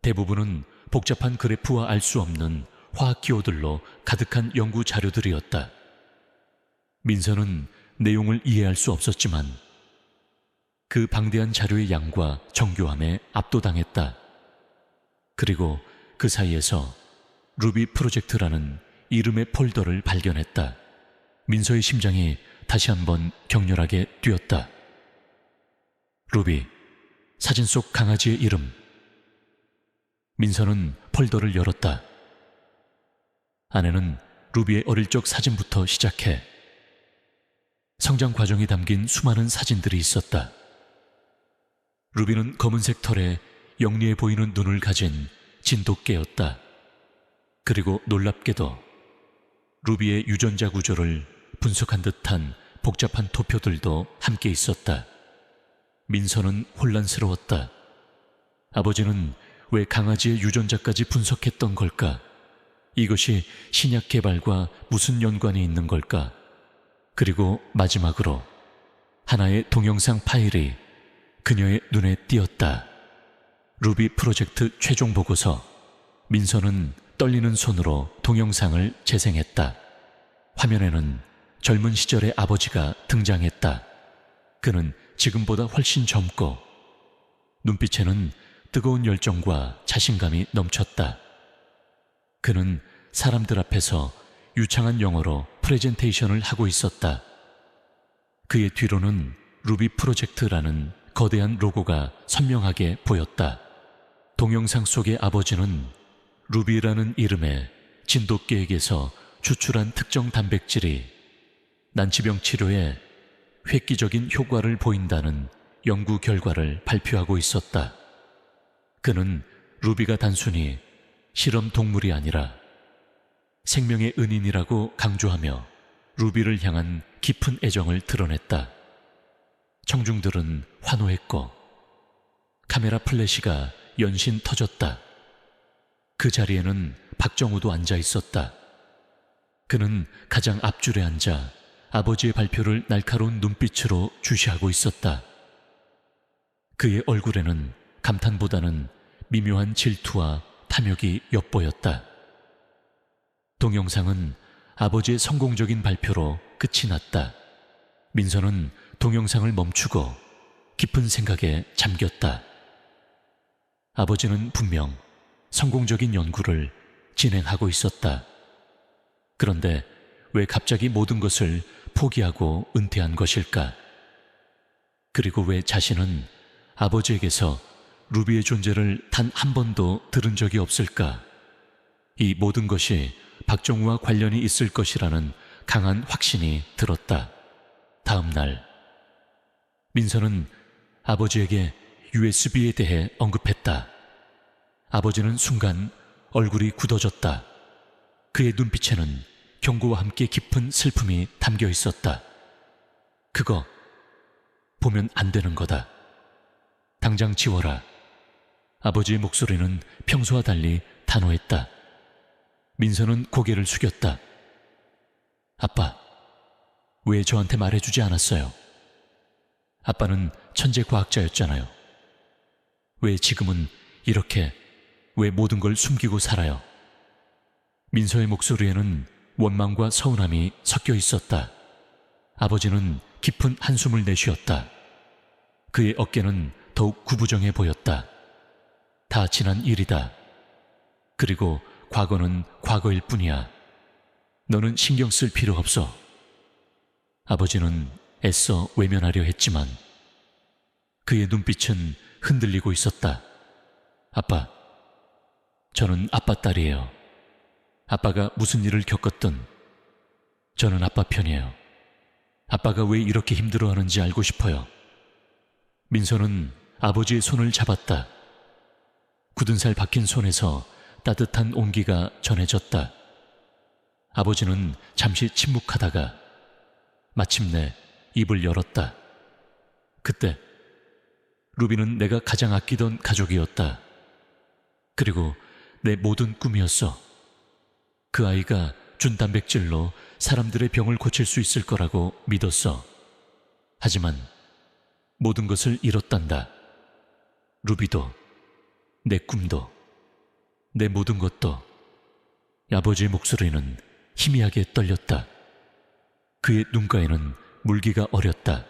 대부분은 복잡한 그래프와 알 수 없는 화학 기호들로 가득한 연구 자료들이었다. 민서는 내용을 이해할 수 없었지만 그 방대한 자료의 양과 정교함에 압도당했다. 그리고 그 사이에서 루비 프로젝트라는 이름의 폴더를 발견했다. 민서의 심장이 다시 한번 격렬하게 뛰었다. 루비, 사진 속 강아지의 이름. 민서는 폴더를 열었다. 안에는 루비의 어릴 적 사진부터 시작해 성장 과정이 담긴 수많은 사진들이 있었다. 루비는 검은색 털에 영리해 보이는 눈을 가진 진돗개였다. 그리고 놀랍게도 루비의 유전자 구조를 분석한 듯한 복잡한 도표들도 함께 있었다. 민서는 혼란스러웠다. 아버지는 왜 강아지의 유전자까지 분석했던 걸까? 이것이 신약 개발과 무슨 연관이 있는 걸까? 그리고 마지막으로 하나의 동영상 파일이 그녀의 눈에 띄었다. 루비 프로젝트 최종 보고서. 민서는 떨리는 손으로 동영상을 재생했다. 화면에는 젊은 시절의 아버지가 등장했다. 그는 지금보다 훨씬 젊고 눈빛에는 뜨거운 열정과 자신감이 넘쳤다. 그는 사람들 앞에서 유창한 영어로 프레젠테이션을 하고 있었다. 그의 뒤로는 루비 프로젝트라는 거대한 로고가 선명하게 보였다. 동영상 속의 아버지는 루비라는 이름의 진돗개에게서 추출한 특정 단백질이 난치병 치료에 획기적인 효과를 보인다는 연구 결과를 발표하고 있었다. 그는 루비가 단순히 실험 동물이 아니라 생명의 은인이라고 강조하며 루비를 향한 깊은 애정을 드러냈다. 청중들은 환호했고 카메라 플래시가 연신 터졌다. 그 자리에는 박정우도 앉아 있었다. 그는 가장 앞줄에 앉아 아버지의 발표를 날카로운 눈빛으로 주시하고 있었다. 그의 얼굴에는 감탄보다는 미묘한 질투와 탐욕이 엿보였다. 동영상은 아버지의 성공적인 발표로 끝이 났다. 민서는 동영상을 멈추고 깊은 생각에 잠겼다. 아버지는 분명 성공적인 연구를 진행하고 있었다. 그런데 왜 갑자기 모든 것을 포기하고 은퇴한 것일까? 그리고 왜 자신은 아버지에게서 루비의 존재를 단 한 번도 들은 적이 없을까? 이 모든 것이 박정우와 관련이 있을 것이라는 강한 확신이 들었다. 다음 날 민서는 아버지에게 USB에 대해 언급했다. 아버지는 순간 얼굴이 굳어졌다. 그의 눈빛에는 경고와 함께 깊은 슬픔이 담겨 있었다. 그거 보면 안 되는 거다. 당장 지워라. 아버지의 목소리는 평소와 달리 단호했다. 민서는 고개를 숙였다. 아빠, 왜 저한테 말해주지 않았어요? 아빠는 천재 과학자였잖아요. 왜 지금은 이렇게, 왜 모든 걸 숨기고 살아요? 민서의 목소리에는 원망과 서운함이 섞여 있었다. 아버지는 깊은 한숨을 내쉬었다. 그의 어깨는 더욱 구부정해 보였다. 다 지난 일이다. 그리고 과거는 과거일 뿐이야. 너는 신경 쓸 필요 없어. 아버지는 애써 외면하려 했지만 그의 눈빛은 흔들리고 있었다. 아빠, 저는 아빠 딸이에요. 아빠가 무슨 일을 겪었든 저는 아빠 편이에요. 아빠가 왜 이렇게 힘들어하는지 알고 싶어요. 민서는 아버지의 손을 잡았다. 굳은 살 박힌 손에서 따뜻한 온기가 전해졌다. 아버지는 잠시 침묵하다가 마침내 입을 열었다. 그때 루비는 내가 가장 아끼던 가족이었다. 그리고 내 모든 꿈이었어. 그 아이가 준 단백질로 사람들의 병을 고칠 수 있을 거라고 믿었어. 하지만 모든 것을 잃었단다. 루비도, 내 꿈도, 내 모든 것도. 아버지의 목소리는 희미하게 떨렸다. 그의 눈가에는 물기가 어렸다.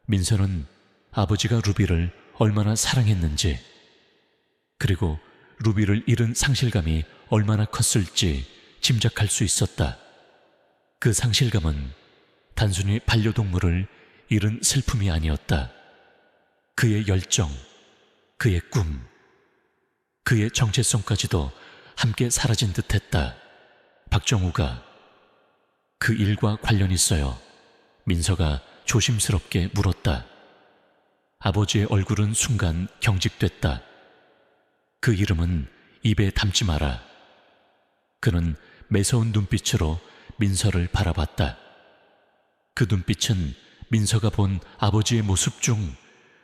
민서는 아버지가 루비를 얼마나 사랑했는지, 그리고 루비를 잃은 상실감이 얼마나 컸을지 짐작할 수 있었다. 그 상실감은 단순히 반려동물을 잃은 슬픔이 아니었다. 그의 열정, 그의 꿈, 그의 정체성까지도 함께 사라진 듯했다. 박정우가 그 일과 관련 있어요. 민서가 조심스럽게 물었다. 아버지의 얼굴은 순간 경직됐다. 그 이름은 입에 담지 마라. 그는 매서운 눈빛으로 민서를 바라봤다. 그 눈빛은 민서가 본 아버지의 모습 중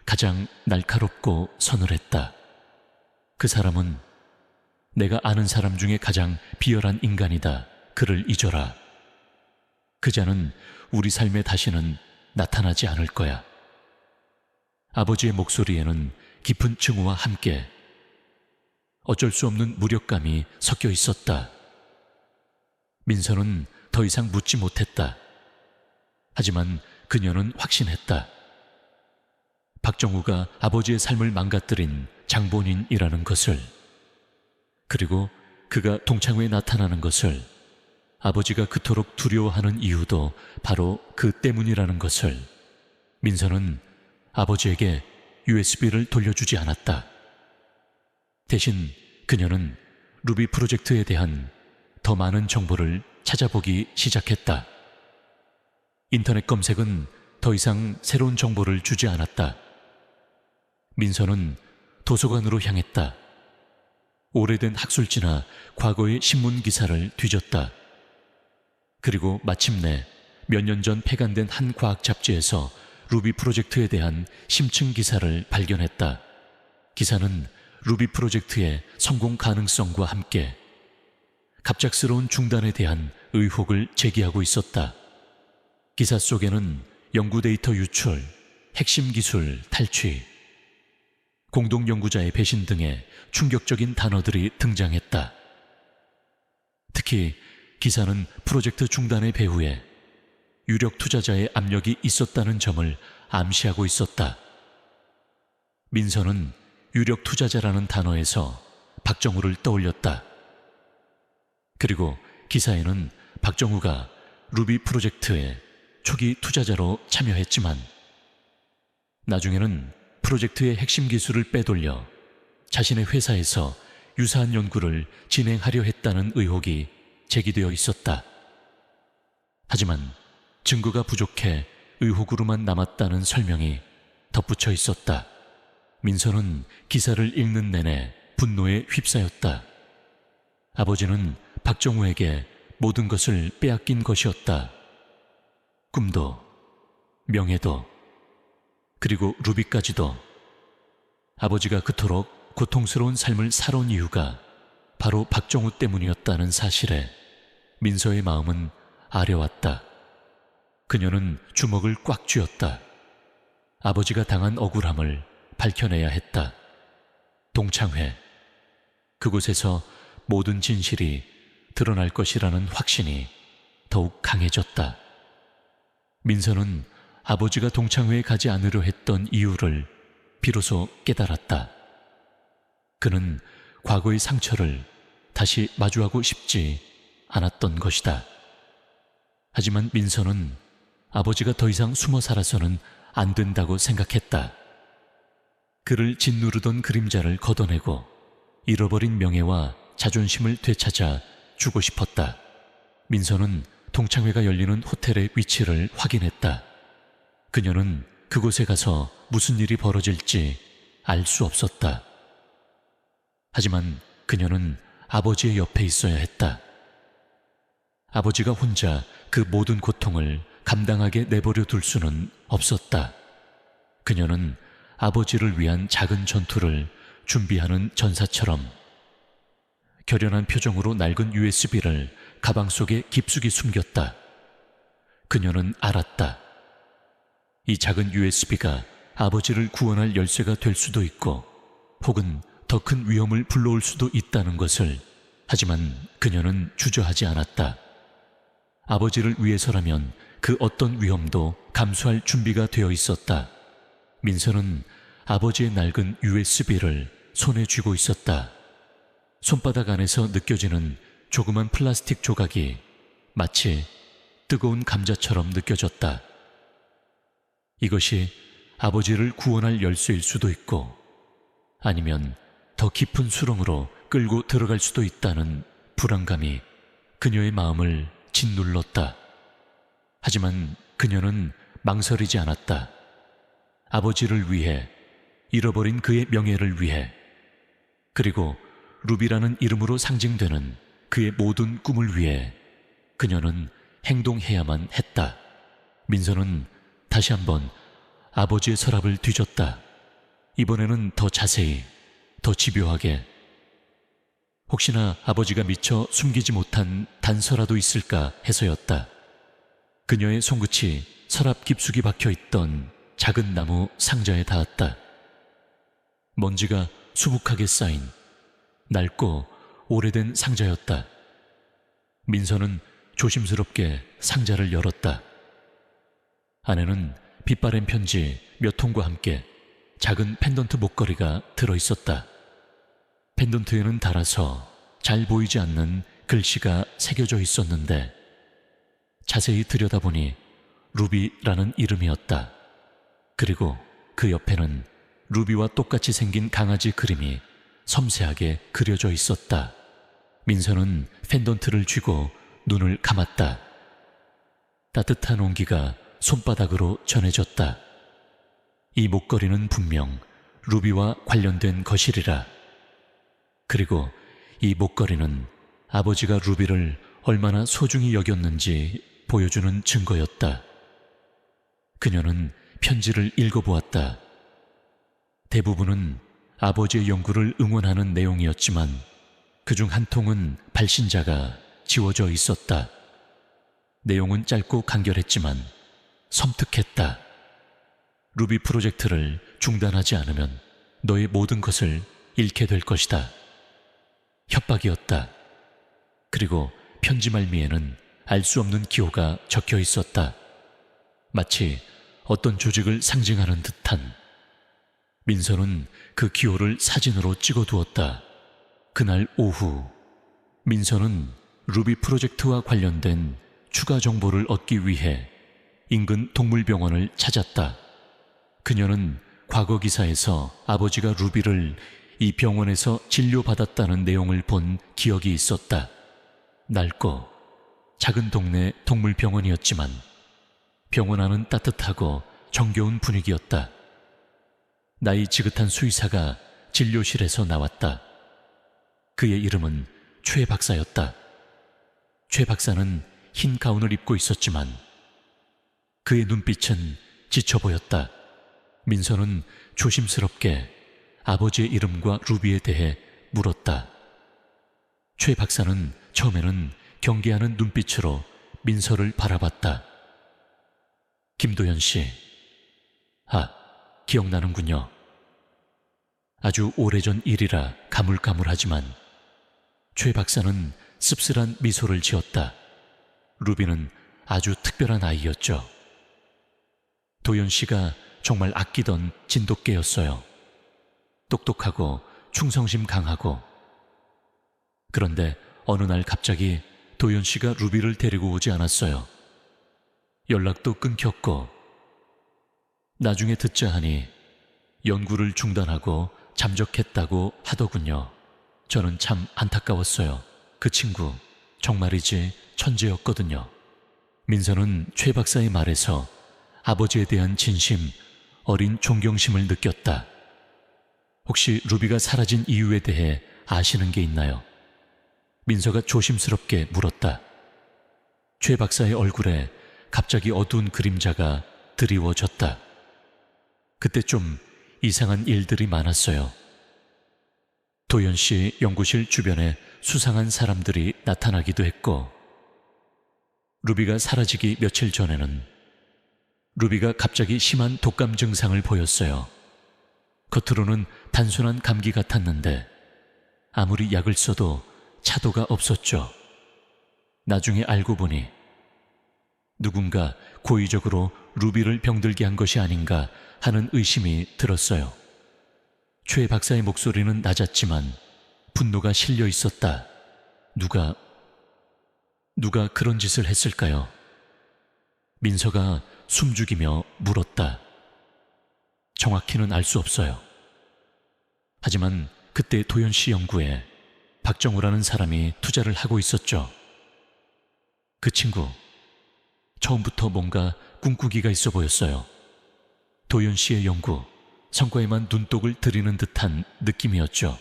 가장 날카롭고 서늘했다. 그 사람은 내가 아는 사람 중에 가장 비열한 인간이다. 그를 잊어라. 그 자는 우리 삶에 다시는 나타나지 않을 거야. 아버지의 목소리에는 깊은 증오와 함께 어쩔 수 없는 무력감이 섞여 있었다. 민서는 더 이상 묻지 못했다. 하지만 그녀는 확신했다. 박정우가 아버지의 삶을 망가뜨린 장본인이라는 것을, 그리고 그가 동창회에 나타나는 것을, 아버지가 그토록 두려워하는 이유도 바로 그 때문이라는 것을. 민서는 아버지에게 USB를 돌려주지 않았다. 대신 그녀는 루비 프로젝트에 대한 더 많은 정보를 찾아보기 시작했다. 인터넷 검색은 더 이상 새로운 정보를 주지 않았다. 민서는 도서관으로 향했다. 오래된 학술지나 과거의 신문 기사를 뒤졌다. 그리고 마침내 몇 년 전 폐간된 한 과학 잡지에서 루비 프로젝트에 대한 심층 기사를 발견했다. 기사는 루비 프로젝트의 성공 가능성과 함께 갑작스러운 중단에 대한 의혹을 제기하고 있었다. 기사 속에는 연구 데이터 유출, 핵심 기술 탈취, 공동 연구자의 배신 등의 충격적인 단어들이 등장했다. 특히 기사는 프로젝트 중단의 배후에 유력 투자자의 압력이 있었다는 점을 암시하고 있었다. 민서는 유력 투자자라는 단어에서 박정우를 떠올렸다. 그리고 기사에는 박정우가 루비 프로젝트의 초기 투자자로 참여했지만 나중에는 프로젝트의 핵심 기술을 빼돌려 자신의 회사에서 유사한 연구를 진행하려 했다는 의혹이 제기되어 있었다. 하지만 증거가 부족해 의혹으로만 남았다는 설명이 덧붙여 있었다. 민서는 기사를 읽는 내내 분노에 휩싸였다. 아버지는 박정우에게 모든 것을 빼앗긴 것이었다. 꿈도, 명예도, 그리고 루비까지도. 아버지가 그토록 고통스러운 삶을 살아온 이유가 바로 박정우 때문이었다는 사실에 민서의 마음은 아려왔다. 그녀는 주먹을 꽉 쥐었다. 아버지가 당한 억울함을 밝혀내야 했다. 동창회, 그곳에서 모든 진실이 드러날 것이라는 확신이 더욱 강해졌다. 민서는 아버지가 동창회에 가지 않으려 했던 이유를 비로소 깨달았다. 그는 과거의 상처를 다시 마주하고 싶지 않았던 것이다. 하지만 민서는 아버지가 더 이상 숨어 살아서는 안 된다고 생각했다. 그를 짓누르던 그림자를 걷어내고 잃어버린 명예와 자존심을 되찾아 주고 싶었다. 민서는 동창회가 열리는 호텔의 위치를 확인했다. 그녀는 그곳에 가서 무슨 일이 벌어질지 알 수 없었다. 하지만 그녀는 아버지의 옆에 있어야 했다. 아버지가 혼자 그 모든 고통을 감당하게 내버려 둘 수는 없었다. 그녀는 아버지를 위한 작은 전투를 준비하는 전사처럼 결연한 표정으로 낡은 USB를 가방 속에 깊숙이 숨겼다. 그녀는 알았다. 이 작은 USB가 아버지를 구원할 열쇠가 될 수도 있고 혹은 더 큰 위험을 불러올 수도 있다는 것을. 하지만 그녀는 주저하지 않았다. 아버지를 위해서라면 그 어떤 위험도 감수할 준비가 되어 있었다. 민서는 아버지의 낡은 USB를 손에 쥐고 있었다. 손바닥 안에서 느껴지는 조그만 플라스틱 조각이 마치 뜨거운 감자처럼 느껴졌다. 이것이 아버지를 구원할 열쇠일 수도 있고 아니면 더 깊은 수렁으로 끌고 들어갈 수도 있다는 불안감이 그녀의 마음을 짓눌렀다. 하지만 그녀는 망설이지 않았다. 아버지를 위해, 잃어버린 그의 명예를 위해, 그리고 루비라는 이름으로 상징되는 그의 모든 꿈을 위해 그녀는 행동해야만 했다. 민서는 다시 한번 아버지의 서랍을 뒤졌다. 이번에는 더 자세히, 더 집요하게. 혹시나 아버지가 미처 숨기지 못한 단서라도 있을까 해서였다. 그녀의 손끝이 서랍 깊숙이 박혀있던 작은 나무 상자에 닿았다. 먼지가 수북하게 쌓인 낡고 오래된 상자였다. 민서는 조심스럽게 상자를 열었다. 안에는 빛바랜 편지 몇 통과 함께 작은 펜던트 목걸이가 들어있었다. 펜던트에는 달아서 잘 보이지 않는 글씨가 새겨져 있었는데 자세히 들여다보니 루비라는 이름이었다. 그리고 그 옆에는 루비와 똑같이 생긴 강아지 그림이 섬세하게 그려져 있었다. 민서는 펜던트를 쥐고 눈을 감았다. 따뜻한 온기가 손바닥으로 전해졌다. 이 목걸이는 분명 루비와 관련된 것이리라. 그리고 이 목걸이는 아버지가 루비를 얼마나 소중히 여겼는지 보여주는 증거였다. 그녀는 편지를 읽어보았다. 대부분은 아버지의 연구를 응원하는 내용이었지만 그중 한 통은 발신자가 지워져 있었다. 내용은 짧고 간결했지만 섬뜩했다. 루비 프로젝트를 중단하지 않으면 너의 모든 것을 잃게 될 것이다. 협박이었다. 그리고 편지 말미에는 알 수 없는 기호가 적혀 있었다. 마치 어떤 조직을 상징하는 듯한. 민서는 그 기호를 사진으로 찍어두었다. 그날 오후 민서는 루비 프로젝트와 관련된 추가 정보를 얻기 위해 인근 동물병원을 찾았다. 그녀는 과거 기사에서 아버지가 루비를 이 병원에서 진료받았다는 내용을 본 기억이 있었다. 낡고 작은 동네 동물병원이었지만 병원 안은 따뜻하고 정겨운 분위기였다. 나이 지긋한 수의사가 진료실에서 나왔다. 그의 이름은 최 박사였다. 최 박사는 흰 가운을 입고 있었지만 그의 눈빛은 지쳐 보였다. 민서는 조심스럽게 아버지의 이름과 루비에 대해 물었다. 최 박사는 처음에는 경계하는 눈빛으로 민서를 바라봤다. 김도연 씨. 기억나는군요. 아주 오래전 일이라 가물가물하지만 최 박사는 씁쓸한 미소를 지었다. 루비는 아주 특별한 아이였죠. 도연 씨가 정말 아끼던 진돗개였어요. 똑똑하고 충성심 강하고. 그런데 어느 날 갑자기 도연 씨가 루비를 데리고 오지 않았어요. 연락도 끊겼고, 나중에 듣자 하니 연구를 중단하고 잠적했다고 하더군요. 저는 참 안타까웠어요. 그 친구 정말이지 천재였거든요. 민서는 최 박사의 말에서 아버지에 대한 진심, 어린 존경심을 느꼈다. 혹시 루비가 사라진 이유에 대해 아시는 게 있나요? 민서가 조심스럽게 물었다. 최 박사의 얼굴에 갑자기 어두운 그림자가 드리워졌다. 그때 좀 이상한 일들이 많았어요. 도연 씨 연구실 주변에 수상한 사람들이 나타나기도 했고, 루비가 사라지기 며칠 전에는 루비가 갑자기 심한 독감 증상을 보였어요. 겉으로는 단순한 감기 같았는데 아무리 약을 써도 차도가 없었죠. 나중에 알고 보니 누군가 고의적으로 루비를 병들게 한 것이 아닌가 하는 의심이 들었어요. 최 박사의 목소리는 낮았지만 분노가 실려 있었다. 누가 그런 짓을 했을까요? 민서가 숨죽이며 물었다. 정확히는 알 수 없어요. 하지만 그때 도연 씨 연구에 박정우라는 사람이 투자를 하고 있었죠. 그 친구, 처음부터 뭔가 꿈꾸기가 있어 보였어요. 도연 씨의 연구, 성과에만 눈독을 들이는 듯한 느낌이었죠.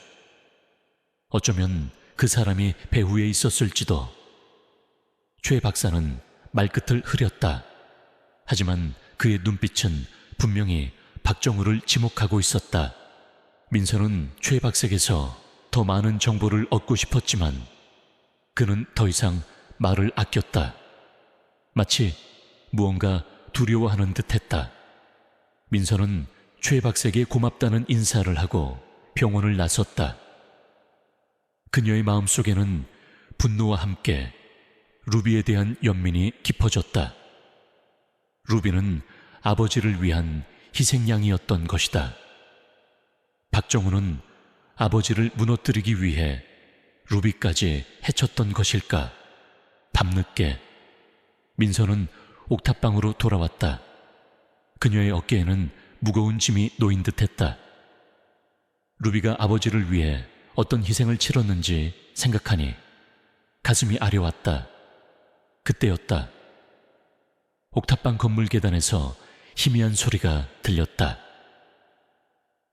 어쩌면 그 사람이 배후에 있었을지도. 최 박사는 말끝을 흐렸다. 하지만 그의 눈빛은 분명히 박정우를 지목하고 있었다. 민서는 최 박사에게서 더 많은 정보를 얻고 싶었지만 그는 더 이상 말을 아꼈다. 마치 무언가 두려워하는 듯했다. 민서는 최 박사에게 고맙다는 인사를 하고 병원을 나섰다. 그녀의 마음속에는 분노와 함께 루비에 대한 연민이 깊어졌다. 루비는 아버지를 위한 희생양이었던 것이다. 박정우는 아버지를 무너뜨리기 위해 루비까지 해쳤던 것일까? 밤늦게 민서는 옥탑방으로 돌아왔다. 그녀의 어깨에는 무거운 짐이 놓인 듯했다. 루비가 아버지를 위해 어떤 희생을 치렀는지 생각하니 가슴이 아려왔다. 그때였다. 옥탑방 건물 계단에서 희미한 소리가 들렸다.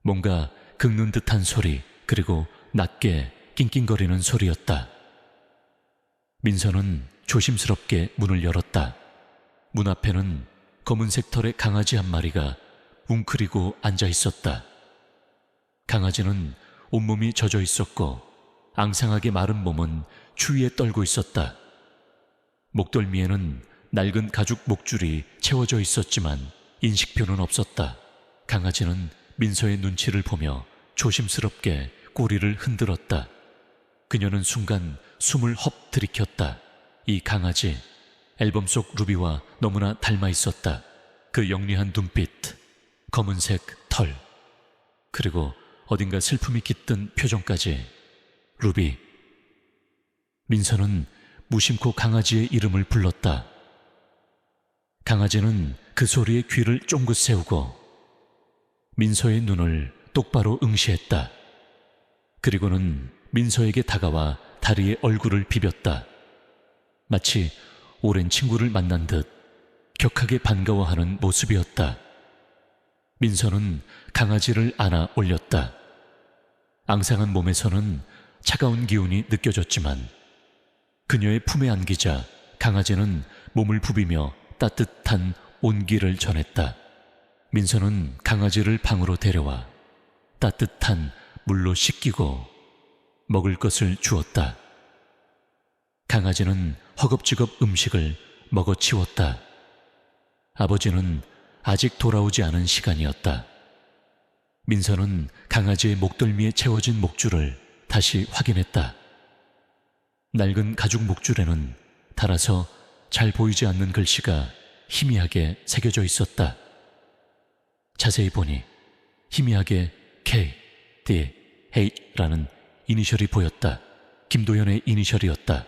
뭔가 긁는 듯한 소리, 그리고 낮게 낑낑거리는 소리였다. 민서는 조심스럽게 문을 열었다. 문 앞에는 검은색 털의 강아지 한 마리가 웅크리고 앉아 있었다. 강아지는 온몸이 젖어 있었고 앙상하게 마른 몸은 추위에 떨고 있었다. 목덜미에는 낡은 가죽 목줄이 채워져 있었지만 인식표는 없었다. 강아지는 민서의 눈치를 보며 조심스럽게 꼬리를 흔들었다. 그녀는 순간 숨을 헙 들이켰다. 이 강아지, 앨범 속 루비와 너무나 닮아 있었다. 그 영리한 눈빛, 검은색 털, 그리고 어딘가 슬픔이 깃든 표정까지. 루비. 민서는 무심코 강아지의 이름을 불렀다. 강아지는 그 소리에 귀를 쫑긋 세우고 민서의 눈을 똑바로 응시했다. 그리고는 민서에게 다가와 다리에 얼굴을 비볐다. 마치 오랜 친구를 만난 듯 격하게 반가워하는 모습이었다. 민서는 강아지를 안아 올렸다. 앙상한 몸에서는 차가운 기운이 느껴졌지만 그녀의 품에 안기자 강아지는 몸을 부비며 따뜻한 온기를 전했다. 민서는 강아지를 방으로 데려와 따뜻한 물로 씻기고 먹을 것을 주었다. 강아지는 허겁지겁 음식을 먹어치웠다. 아버지는 아직 돌아오지 않은 시간이었다. 민서는 강아지의 목덜미에 채워진 목줄을 다시 확인했다. 낡은 가죽 목줄에는 달아서 잘 보이지 않는 글씨가 희미하게 새겨져 있었다. 자세히 보니 희미하게 K, 헤이라는 이니셜이 보였다. 김도현의 이니셜이었다.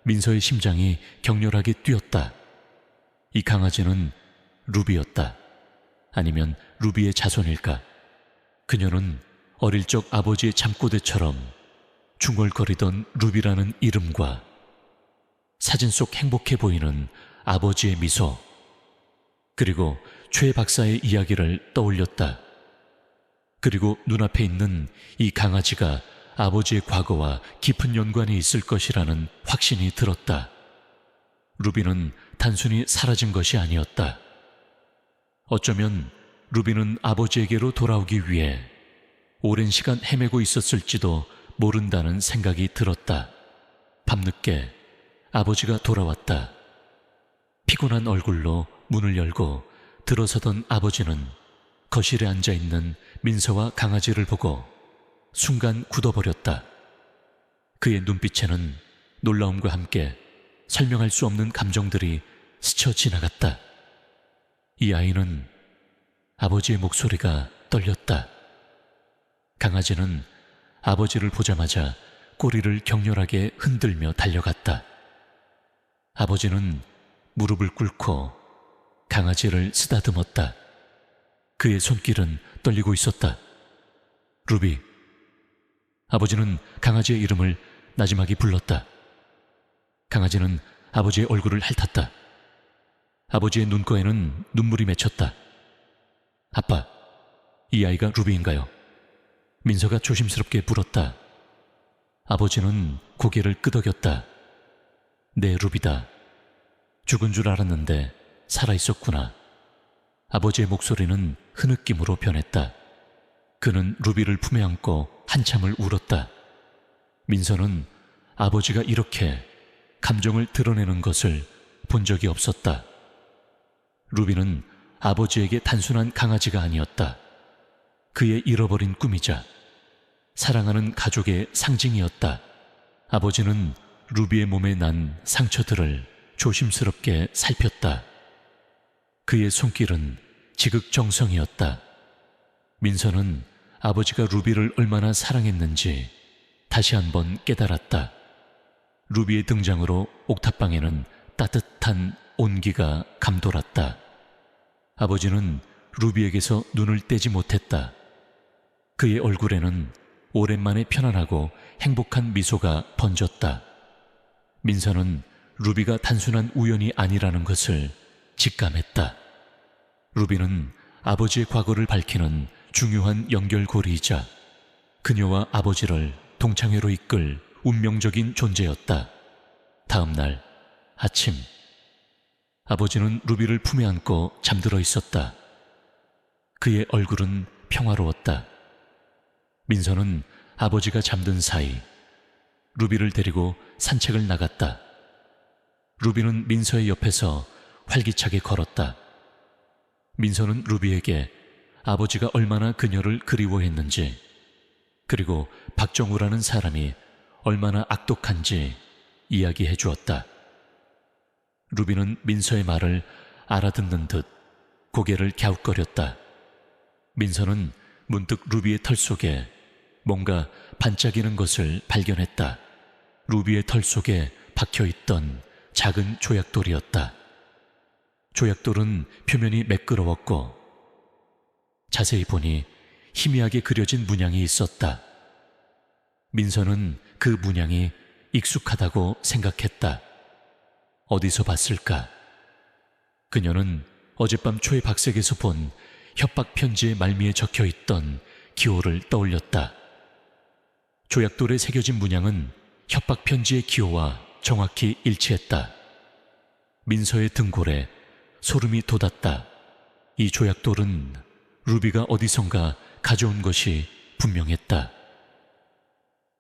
민서의 심장이 격렬하게 뛰었다. 이 강아지는 루비였다. 아니면 루비의 자손일까? 그녀는 어릴 적 아버지의 잠꼬대처럼 중얼거리던 루비라는 이름과 사진 속 행복해 보이는 아버지의 미소, 그리고 최 박사의 이야기를 떠올렸다. 그리고 눈앞에 있는 이 강아지가 아버지의 과거와 깊은 연관이 있을 것이라는 확신이 들었다. 루비는 단순히 사라진 것이 아니었다. 어쩌면 루비는 아버지에게로 돌아오기 위해 오랜 시간 헤매고 있었을지도 모른다는 생각이 들었다. 밤늦게 아버지가 돌아왔다. 피곤한 얼굴로 문을 열고 들어서던 아버지는 거실에 앉아있는 민서와 강아지를 보고 순간 굳어버렸다. 그의 눈빛에는 놀라움과 함께 설명할 수 없는 감정들이 스쳐 지나갔다. 이 아이는 아버지의 목소리가 떨렸다. 강아지는 아버지를 보자마자 꼬리를 격렬하게 흔들며 달려갔다. 아버지는 무릎을 꿇고 강아지를 쓰다듬었다. 그의 손길은 떨리고 있었다. 루비. 아버지는 강아지의 이름을 나지막이 불렀다. 강아지는 아버지의 얼굴을 핥았다. 아버지의 눈가에는 눈물이 맺혔다. 아빠, 이 아이가 루비인가요? 민서가 조심스럽게 물었다. 아버지는 고개를 끄덕였다. 네, 루비다. 죽은 줄 알았는데 살아있었구나. 아버지의 목소리는 흐느낌으로 변했다. 그는 루비를 품에 안고 한참을 울었다. 민서는 아버지가 이렇게 감정을 드러내는 것을 본 적이 없었다. 루비는 아버지에게 단순한 강아지가 아니었다. 그의 잃어버린 꿈이자 사랑하는 가족의 상징이었다. 아버지는 루비의 몸에 난 상처들을 조심스럽게 살폈다. 그의 손길은 지극정성이었다. 민서는 아버지가 루비를 얼마나 사랑했는지 다시 한번 깨달았다. 루비의 등장으로 옥탑방에는 따뜻한 온기가 감돌았다. 아버지는 루비에게서 눈을 떼지 못했다. 그의 얼굴에는 오랜만에 편안하고 행복한 미소가 번졌다. 민서는 루비가 단순한 우연이 아니라는 것을 직감했다. 루비는 아버지의 과거를 밝히는 중요한 연결고리이자 그녀와 아버지를 동창회로 이끌 운명적인 존재였다. 다음 날 아침, 아버지는 루비를 품에 안고 잠들어 있었다. 그의 얼굴은 평화로웠다. 민서는 아버지가 잠든 사이 루비를 데리고 산책을 나갔다. 루비는 민서의 옆에서 활기차게 걸었다. 민서는 루비에게 아버지가 얼마나 그녀를 그리워했는지, 그리고 박정우라는 사람이 얼마나 악독한지 이야기해 주었다. 루비는 민서의 말을 알아듣는 듯 고개를 갸웃거렸다. 민서는 문득 루비의 털 속에 뭔가 반짝이는 것을 발견했다. 루비의 털 속에 박혀있던 작은 조약돌이었다. 조약돌은 표면이 매끄러웠고 자세히 보니 희미하게 그려진 문양이 있었다. 민서는 그 문양이 익숙하다고 생각했다. 어디서 봤을까? 그녀는 어젯밤 초의 박색에서 본 협박 편지의 말미에 적혀있던 기호를 떠올렸다. 조약돌에 새겨진 문양은 협박 편지의 기호와 정확히 일치했다. 민서의 등골에 소름이 돋았다. 이 조약돌은 루비가 어디선가 가져온 것이 분명했다.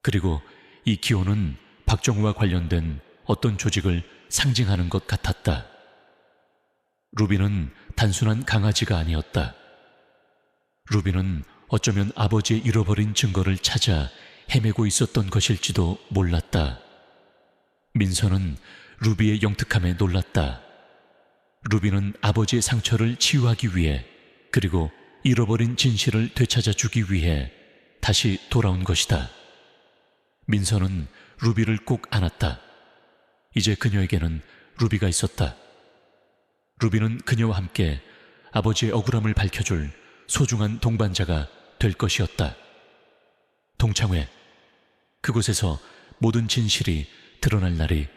그리고 이 기호는 박정우와 관련된 어떤 조직을 상징하는 것 같았다. 루비는 단순한 강아지가 아니었다. 루비는 어쩌면 아버지의 잃어버린 증거를 찾아 헤매고 있었던 것일지도 몰랐다. 민서는 루비의 영특함에 놀랐다. 루비는 아버지의 상처를 치유하기 위해, 그리고 잃어버린 진실을 되찾아 주기 위해 다시 돌아온 것이다. 민서는 루비를 꼭 안았다. 이제 그녀에게는 루비가 있었다. 루비는 그녀와 함께 아버지의 억울함을 밝혀줄 소중한 동반자가 될 것이었다. 동창회, 그곳에서 모든 진실이 드러날 날이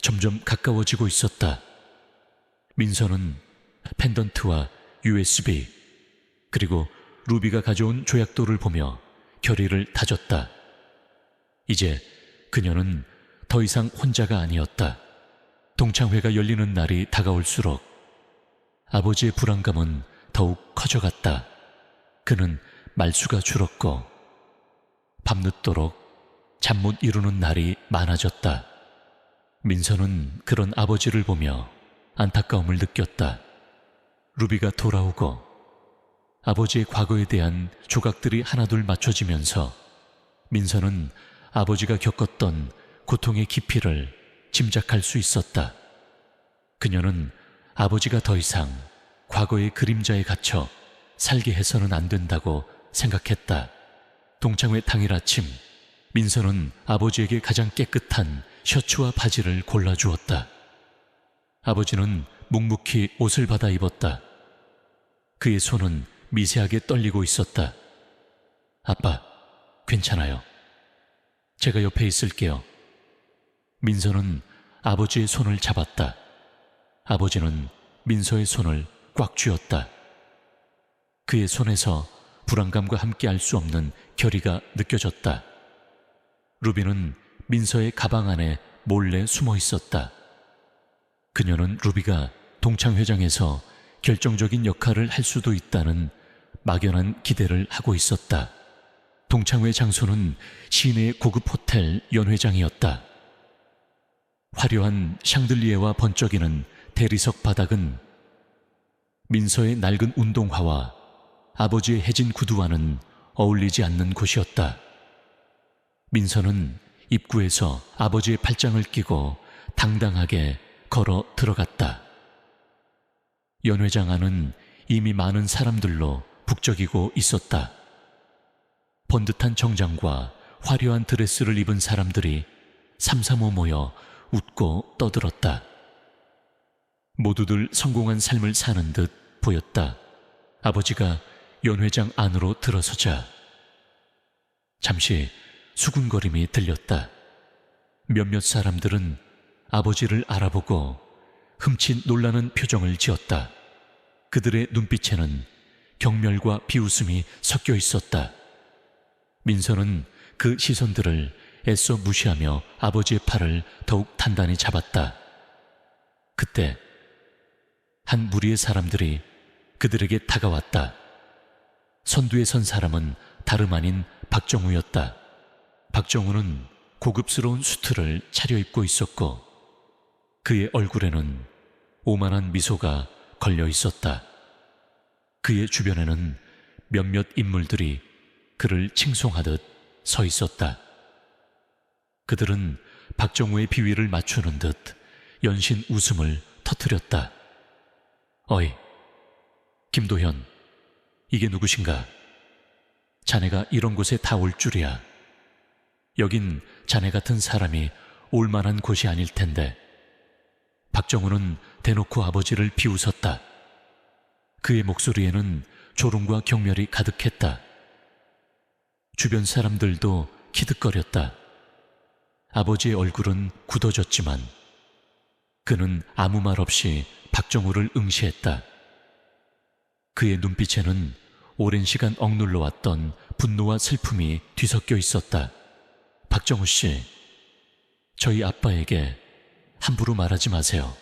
점점 가까워지고 있었다. 민서는 펜던트와 USB 그리고 루비가 가져온 조약돌을 보며 결의를 다졌다. 이제 그녀는 더 이상 혼자가 아니었다. 동창회가 열리는 날이 다가올수록 아버지의 불안감은 더욱 커져갔다. 그는 말수가 줄었고 밤늦도록 잠 못 이루는 날이 많아졌다. 민서는 그런 아버지를 보며 안타까움을 느꼈다. 루비가 돌아오고 아버지의 과거에 대한 조각들이 하나둘 맞춰지면서 민서는 아버지가 겪었던 고통의 깊이를 짐작할 수 있었다. 그녀는 아버지가 더 이상 과거의 그림자에 갇혀 살게 해서는 안 된다고 생각했다. 동창회 당일 아침, 민서는 아버지에게 가장 깨끗한 셔츠와 바지를 골라주었다. 아버지는 묵묵히 옷을 받아 입었다. 그의 손은 미세하게 떨리고 있었다. 아빠, 괜찮아요. 제가 옆에 있을게요. 민서는 아버지의 손을 잡았다. 아버지는 민서의 손을 꽉 쥐었다. 그의 손에서 불안감과 함께 알 수 없는 결의가 느껴졌다. 루비는 민서의 가방 안에 몰래 숨어 있었다. 그녀는 루비가 동창회장에서 결정적인 역할을 할 수도 있다는 막연한 기대를 하고 있었다. 동창회 장소는 시내의 고급 호텔 연회장이었다. 화려한 샹들리에와 번쩍이는 대리석 바닥은 민서의 낡은 운동화와 아버지의 해진 구두와는 어울리지 않는 곳이었다. 민서는 입구에서 아버지의 팔짱을 끼고 당당하게 걸어 들어갔다. 연회장 안은 이미 많은 사람들로 북적이고 있었다. 번듯한 정장과 화려한 드레스를 입은 사람들이 삼삼오 모여 웃고 떠들었다. 모두들 성공한 삶을 사는 듯 보였다. 아버지가 연회장 안으로 들어서자 잠시 수군거림이 들렸다. 몇몇 사람들은 아버지를 알아보고 흠칫 놀라는 표정을 지었다. 그들의 눈빛에는 경멸과 비웃음이 섞여 있었다. 민서는 그 시선들을 애써 무시하며 아버지의 팔을 더욱 단단히 잡았다. 그때 한 무리의 사람들이 그들에게 다가왔다. 선두에 선 사람은 다름 아닌 박정우였다. 박정우는 고급스러운 수트를 차려입고 있었고 그의 얼굴에는 오만한 미소가 걸려 있었다. 그의 주변에는 몇몇 인물들이 그를 칭송하듯 서 있었다. 그들은 박정우의 비위를 맞추는 듯 연신 웃음을 터뜨렸다. 어이, 김도현, 이게 누구신가? 자네가 이런 곳에 다 올 줄이야. 여긴 자네 같은 사람이 올 만한 곳이 아닐 텐데. 박정우는 대놓고 아버지를 비웃었다. 그의 목소리에는 조롱과 경멸이 가득했다. 주변 사람들도 키득거렸다. 아버지의 얼굴은 굳어졌지만 그는 아무 말 없이 박정우를 응시했다. 그의 눈빛에는 오랜 시간 억눌러 왔던 분노와 슬픔이 뒤섞여 있었다. 박정우 씨, 저희 아빠에게 함부로 말하지 마세요.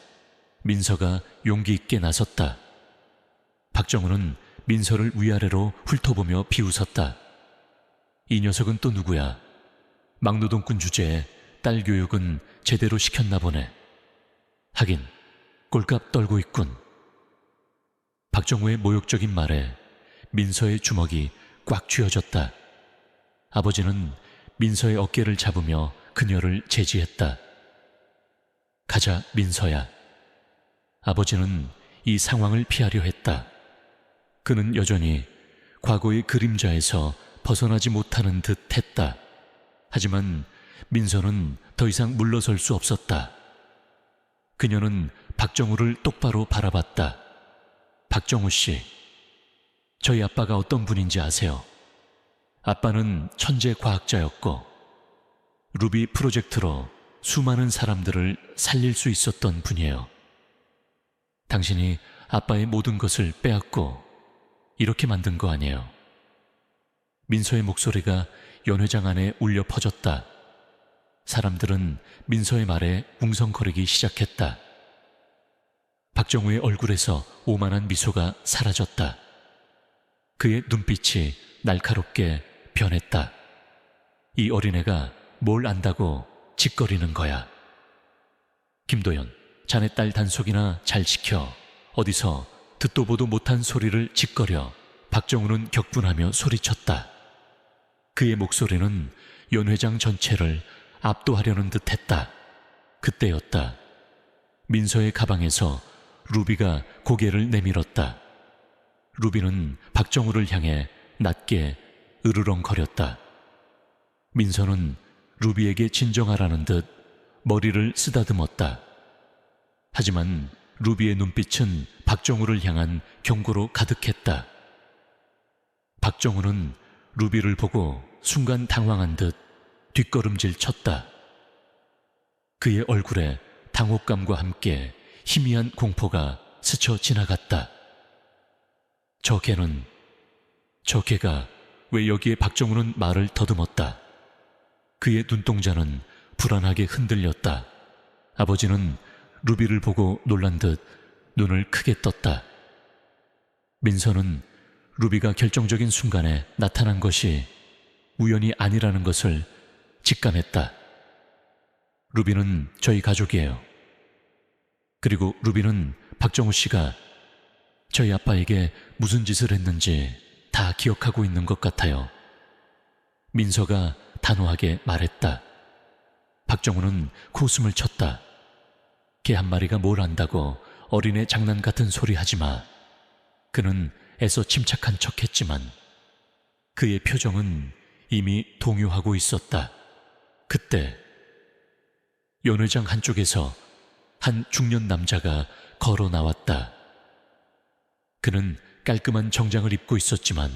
민서가 용기 있게 나섰다. 박정우는 민서를 위아래로 훑어보며 비웃었다. 이 녀석은 또 누구야? 막노동꾼 주제에 딸 교육은 제대로 시켰나 보네. 하긴 꼴값 떨고 있군. 박정우의 모욕적인 말에 민서의 주먹이 꽉 쥐어졌다. 아버지는 민서의 어깨를 잡으며 그녀를 제지했다. 가자, 민서야. 아버지는 이 상황을 피하려 했다. 그는 여전히 과거의 그림자에서 벗어나지 못하는 듯 했다. 하지만 민서는 더 이상 물러설 수 없었다. 그녀는 박정우를 똑바로 바라봤다. 박정우 씨, 저희 아빠가 어떤 분인지 아세요? 아빠는 천재 과학자였고 루비 프로젝트로 수많은 사람들을 살릴 수 있었던 분이에요. 당신이 아빠의 모든 것을 빼앗고 이렇게 만든 거 아니에요. 민서의 목소리가 연 회장 안에 울려 퍼졌다. 사람들은 민서의 말에 웅성거리기 시작했다. 박정우의 얼굴에서 오만한 미소가 사라졌다. 그의 눈빛이 날카롭게 변했다. 이 어린애가 뭘 안다고 짓거리는 거야. 김도연, 자네 딸 단속이나 잘 시켜. 어디서 듣도 보도 못한 소리를 짓거려. 박정우는 격분하며 소리쳤다. 그의 목소리는 연 회장 전체를 압도하려는 듯 했다. 그때였다. 민서의 가방에서 루비가 고개를 내밀었다. 루비는 박정우를 향해 낮게 으르렁거렸다. 민서는 루비에게 진정하라는 듯 머리를 쓰다듬었다. 하지만 루비의 눈빛은 박정우를 향한 경고로 가득했다. 박정우는 루비를 보고 순간 당황한 듯 뒷걸음질 쳤다. 그의 얼굴에 당혹감과 함께 희미한 공포가 스쳐 지나갔다. 저 개가 왜 여기에? 박정우는 말을 더듬었다. 그의 눈동자는 불안하게 흔들렸다. 아버지는 루비를 보고 놀란 듯 눈을 크게 떴다. 민서는 루비가 결정적인 순간에 나타난 것이 우연이 아니라는 것을 직감했다. 루비는 저희 가족이에요. 그리고 루비는 박정우 씨가 저희 아빠에게 무슨 짓을 했는지 다 기억하고 있는 것 같아요. 민서가 단호하게 말했다. 박정우는 코웃음을 쳤다. 개 한 마리가 뭘 안다고 어린애 장난 같은 소리 하지 마. 그는 애써 침착한 척했지만 그의 표정은 이미 동요하고 있었다. 그때 연 회장 한쪽에서 한 중년 남자가 걸어 나왔다. 그는 깔끔한 정장을 입고 있었지만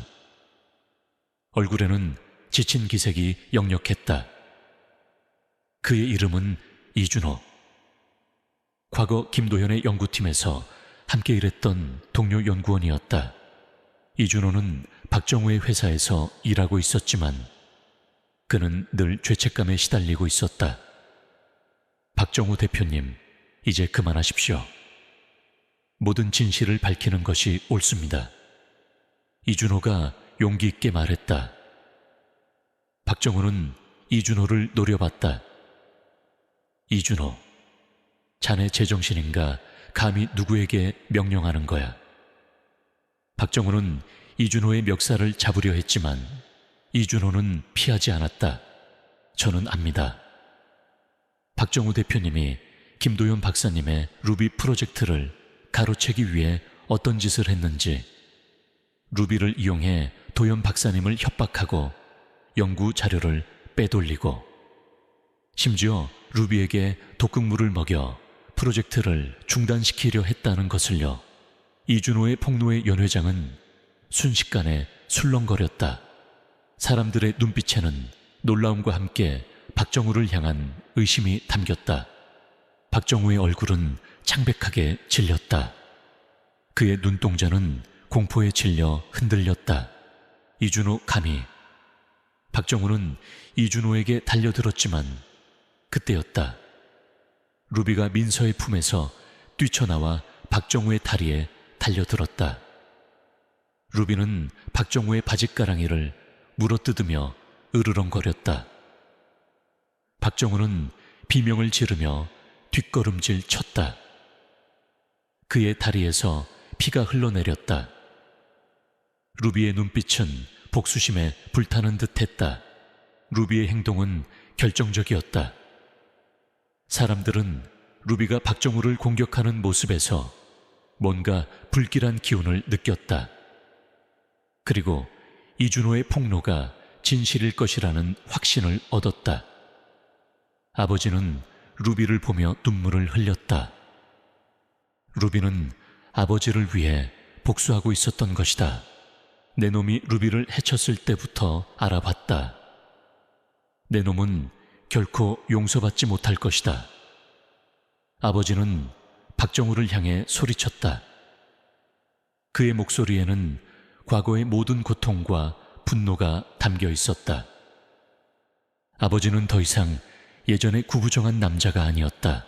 얼굴에는 지친 기색이 역력했다. 그의 이름은 이준호. 과거 김도현의 연구팀에서 함께 일했던 동료 연구원이었다. 이준호는 박정우의 회사에서 일하고 있었지만 그는 늘 죄책감에 시달리고 있었다. 박정우 대표님, 이제 그만하십시오. 모든 진실을 밝히는 것이 옳습니다. 이준호가 용기 있게 말했다. 박정우는 이준호를 노려봤다. 이준호, 자네 제정신인가? 감히 누구에게 명령하는 거야? 박정우는 이준호의 멱살을 잡으려 했지만 이준호는 피하지 않았다. 저는 압니다. 박정우 대표님이 김도연 박사님의 루비 프로젝트를 가로채기 위해 어떤 짓을 했는지, 루비를 이용해 도연 박사님을 협박하고 연구 자료를 빼돌리고 심지어 루비에게 독극물을 먹여 프로젝트를 중단시키려 했다는 것을요. 이준호의 폭로의 연 회장은 순식간에 술렁거렸다. 사람들의 눈빛에는 놀라움과 함께 박정우를 향한 의심이 담겼다. 박정우의 얼굴은 창백하게 질렸다. 그의 눈동자는 공포에 질려 흔들렸다. 이준호 감히. 박정우는 이준호에게 달려들었지만 그때였다. 루비가 민서의 품에서 뛰쳐나와 박정우의 다리에 달려들었다. 루비는 박정우의 바짓가랑이를 물어뜯으며 으르렁거렸다. 박정우는 비명을 지르며 뒷걸음질 쳤다. 그의 다리에서 피가 흘러내렸다. 루비의 눈빛은 복수심에 불타는 듯했다. 루비의 행동은 결정적이었다. 사람들은 루비가 박정우를 공격하는 모습에서 뭔가 불길한 기운을 느꼈다. 그리고 이준호의 폭로가 진실일 것이라는 확신을 얻었다. 아버지는 루비를 보며 눈물을 흘렸다. 루비는 아버지를 위해 복수하고 있었던 것이다. 내 놈이 루비를 해쳤을 때부터 알아봤다. 내 놈은 결코 용서받지 못할 것이다. 아버지는 박정우를 향해 소리쳤다. 그의 목소리에는 과거의 모든 고통과 분노가 담겨 있었다. 아버지는 더 이상 예전의 구부정한 남자가 아니었다.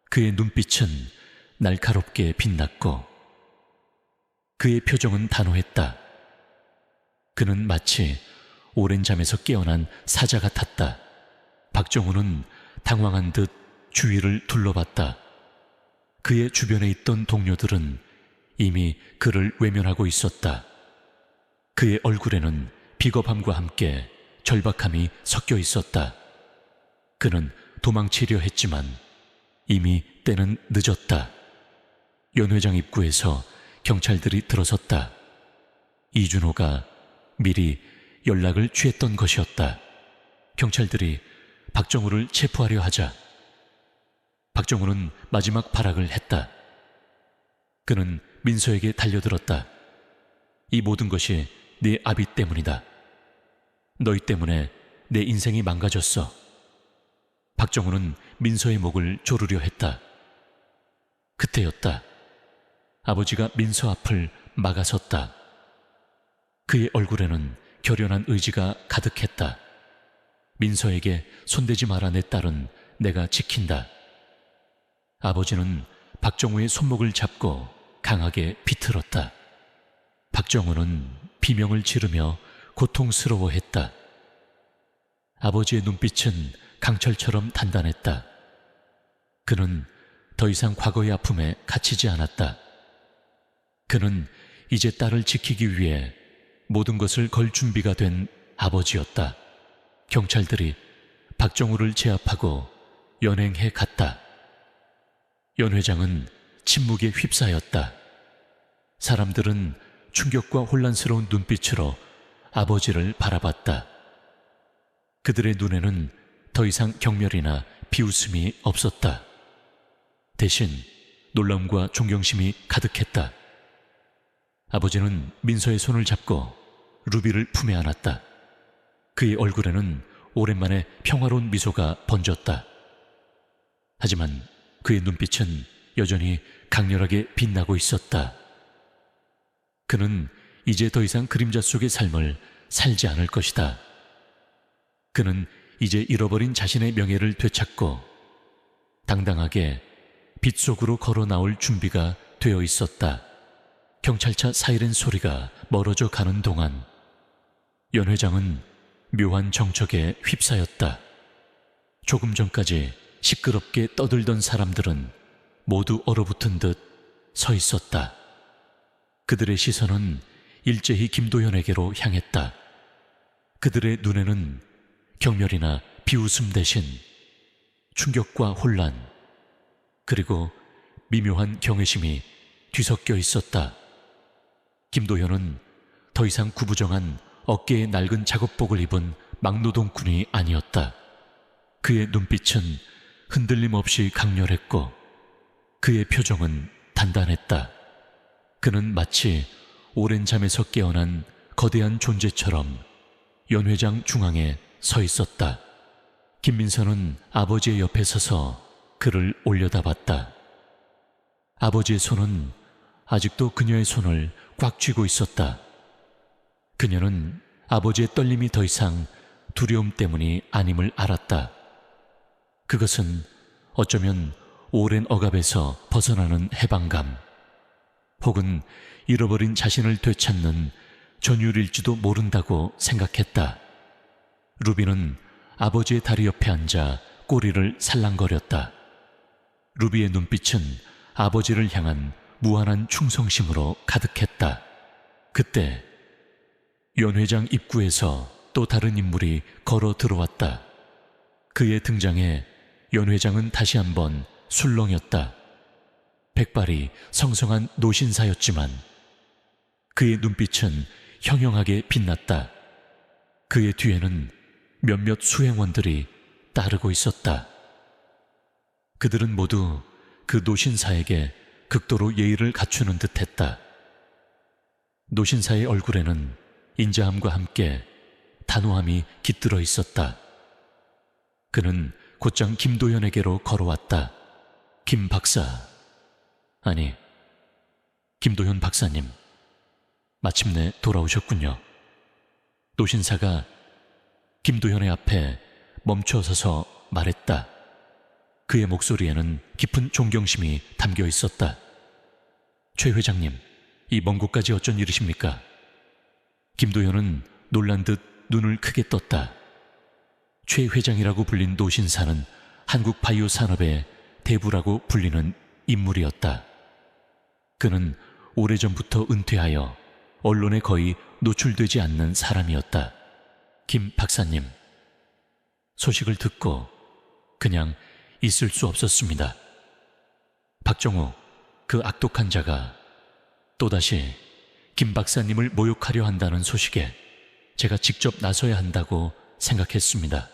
그의 눈빛은 날카롭게 빛났고 그의 표정은 단호했다. 그는 마치 오랜 잠에서 깨어난 사자 같았다. 박정우는 당황한 듯 주위를 둘러봤다. 그의 주변에 있던 동료들은 이미 그를 외면하고 있었다. 그의 얼굴에는 비겁함과 함께 절박함이 섞여 있었다. 그는 도망치려 했지만 이미 때는 늦었다. 연 회장 입구에서 경찰들이 들어섰다. 이준호가 미리 연락을 취했던 것이었다. 경찰들이 박정우를 체포하려 하자 박정우는 마지막 발악을 했다. 그는 민서에게 달려들었다. 이 모든 것이 네 아비 때문이다. 너희 때문에 내 인생이 망가졌어. 박정우는 민서의 목을 조르려 했다. 그때였다. 아버지가 민서 앞을 막아섰다. 그의 얼굴에는 결연한 의지가 가득했다. 민서에게 손대지 마라. 내 딸은 내가 지킨다. 아버지는 박정우의 손목을 잡고 강하게 비틀었다. 박정우는 비명을 지르며 고통스러워했다. 아버지의 눈빛은 강철처럼 단단했다. 그는 더 이상 과거의 아픔에 갇히지 않았다. 그는 이제 딸을 지키기 위해 모든 것을 걸 준비가 된 아버지였다. 경찰들이 박정우를 제압하고 연행해 갔다. 연 회장은 침묵에 휩싸였다. 사람들은 충격과 혼란스러운 눈빛으로 아버지를 바라봤다. 그들의 눈에는 더 이상 경멸이나 비웃음이 없었다. 대신 놀람과 존경심이 가득했다. 아버지는 민서의 손을 잡고 루비를 품에 안았다. 그의 얼굴에는 오랜만에 평화로운 미소가 번졌다. 하지만 그의 눈빛은 여전히 강렬하게 빛나고 있었다. 그는 이제 더 이상 그림자 속의 삶을 살지 않을 것이다. 그는 이제 잃어버린 자신의 명예를 되찾고 당당하게 빛 속으로 걸어 나올 준비가 되어 있었다. 경찰차 사이렌 소리가 멀어져 가는 동안 연 회장은 묘한 정적에 휩싸였다. 조금 전까지 시끄럽게 떠들던 사람들은 모두 얼어붙은 듯 서 있었다. 그들의 시선은 일제히 김도현에게로 향했다. 그들의 눈에는 경멸이나 비웃음 대신 충격과 혼란, 그리고 미묘한 경외심이 뒤섞여 있었다. 김도현은 더 이상 구부정한 어깨에 낡은 작업복을 입은 막노동꾼이 아니었다. 그의 눈빛은 흔들림 없이 강렬했고 그의 표정은 단단했다. 그는 마치 오랜 잠에서 깨어난 거대한 존재처럼 연 회장 중앙에 서 있었다. 김민서는 아버지의 옆에 서서 그를 올려다봤다. 아버지의 손은 아직도 그녀의 손을 꽉 쥐고 있었다. 그녀는 아버지의 떨림이 더 이상 두려움 때문이 아님을 알았다. 그것은 어쩌면 오랜 억압에서 벗어나는 해방감, 혹은 잃어버린 자신을 되찾는 전율일지도 모른다고 생각했다. 루비는 아버지의 다리 옆에 앉아 꼬리를 살랑거렸다. 루비의 눈빛은 아버지를 향한 무한한 충성심으로 가득했다. 그때 연 회장 입구에서 또 다른 인물이 걸어 들어왔다. 그의 등장에 연 회장은 다시 한번 술렁였다. 백발이 성성한 노신사였지만 그의 눈빛은 형형하게 빛났다. 그의 뒤에는 몇몇 수행원들이 따르고 있었다. 그들은 모두 그 노신사에게 극도로 예의를 갖추는 듯했다. 노신사의 얼굴에는 인자함과 함께 단호함이 깃들어 있었다. 그는 곧장 김도현에게로 걸어왔다. 김 박사, 아니, 김도현 박사님, 마침내 돌아오셨군요. 노신사가 김도현의 앞에 멈춰서서 말했다. 그의 목소리에는 깊은 존경심이 담겨 있었다. 최 회장님, 이 먼 곳까지 어쩐 일이십니까? 김도현은 놀란 듯 눈을 크게 떴다. 최 회장이라고 불린 노신사는 한국 바이오 산업의 대부라고 불리는 인물이었다. 그는 오래전부터 은퇴하여 언론에 거의 노출되지 않는 사람이었다. 김 박사님, 소식을 듣고 그냥 있을 수 없었습니다. 박정우, 그 악독한 자가 또다시 김 박사님을 모욕하려 한다는 소식에 제가 직접 나서야 한다고 생각했습니다.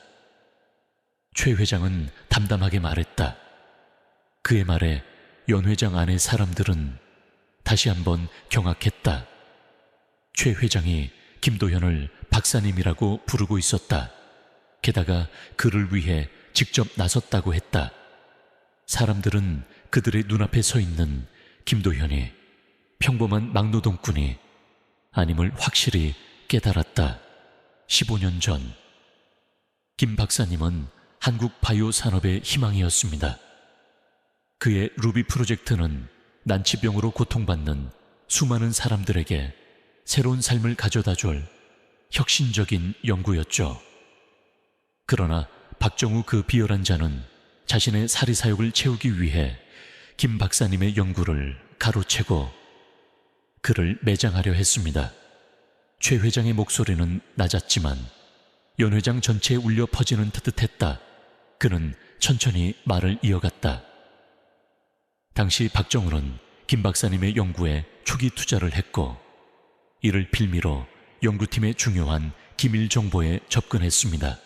최 회장은 담담하게 말했다. 그의 말에 연 회장 안의 사람들은 다시 한번 경악했다. 최 회장이 김도현을 박사님이라고 부르고 있었다. 게다가 그를 위해 직접 나섰다고 했다. 사람들은 그들의 눈앞에 서 있는 김도현이 평범한 막노동꾼이 아님을 확실히 깨달았다. 15년 전, 김 박사님은 한국 바이오 산업의 희망이었습니다. 그의 루비 프로젝트는 난치병으로 고통받는 수많은 사람들에게 새로운 삶을 가져다 줄 혁신적인 연구였죠. 그러나 박정우 그 비열한 자는 자신의 사리사욕을 채우기 위해 김 박사님의 연구를 가로채고 그를 매장하려 했습니다. 최 회장의 목소리는 낮았지만 연 회장 전체에 울려 퍼지는 듯했다. 그는 천천히 말을 이어갔다. 당시 박정우는 김 박사님의 연구에 초기 투자를 했고 이를 빌미로 연구팀의 중요한 기밀 정보에 접근했습니다.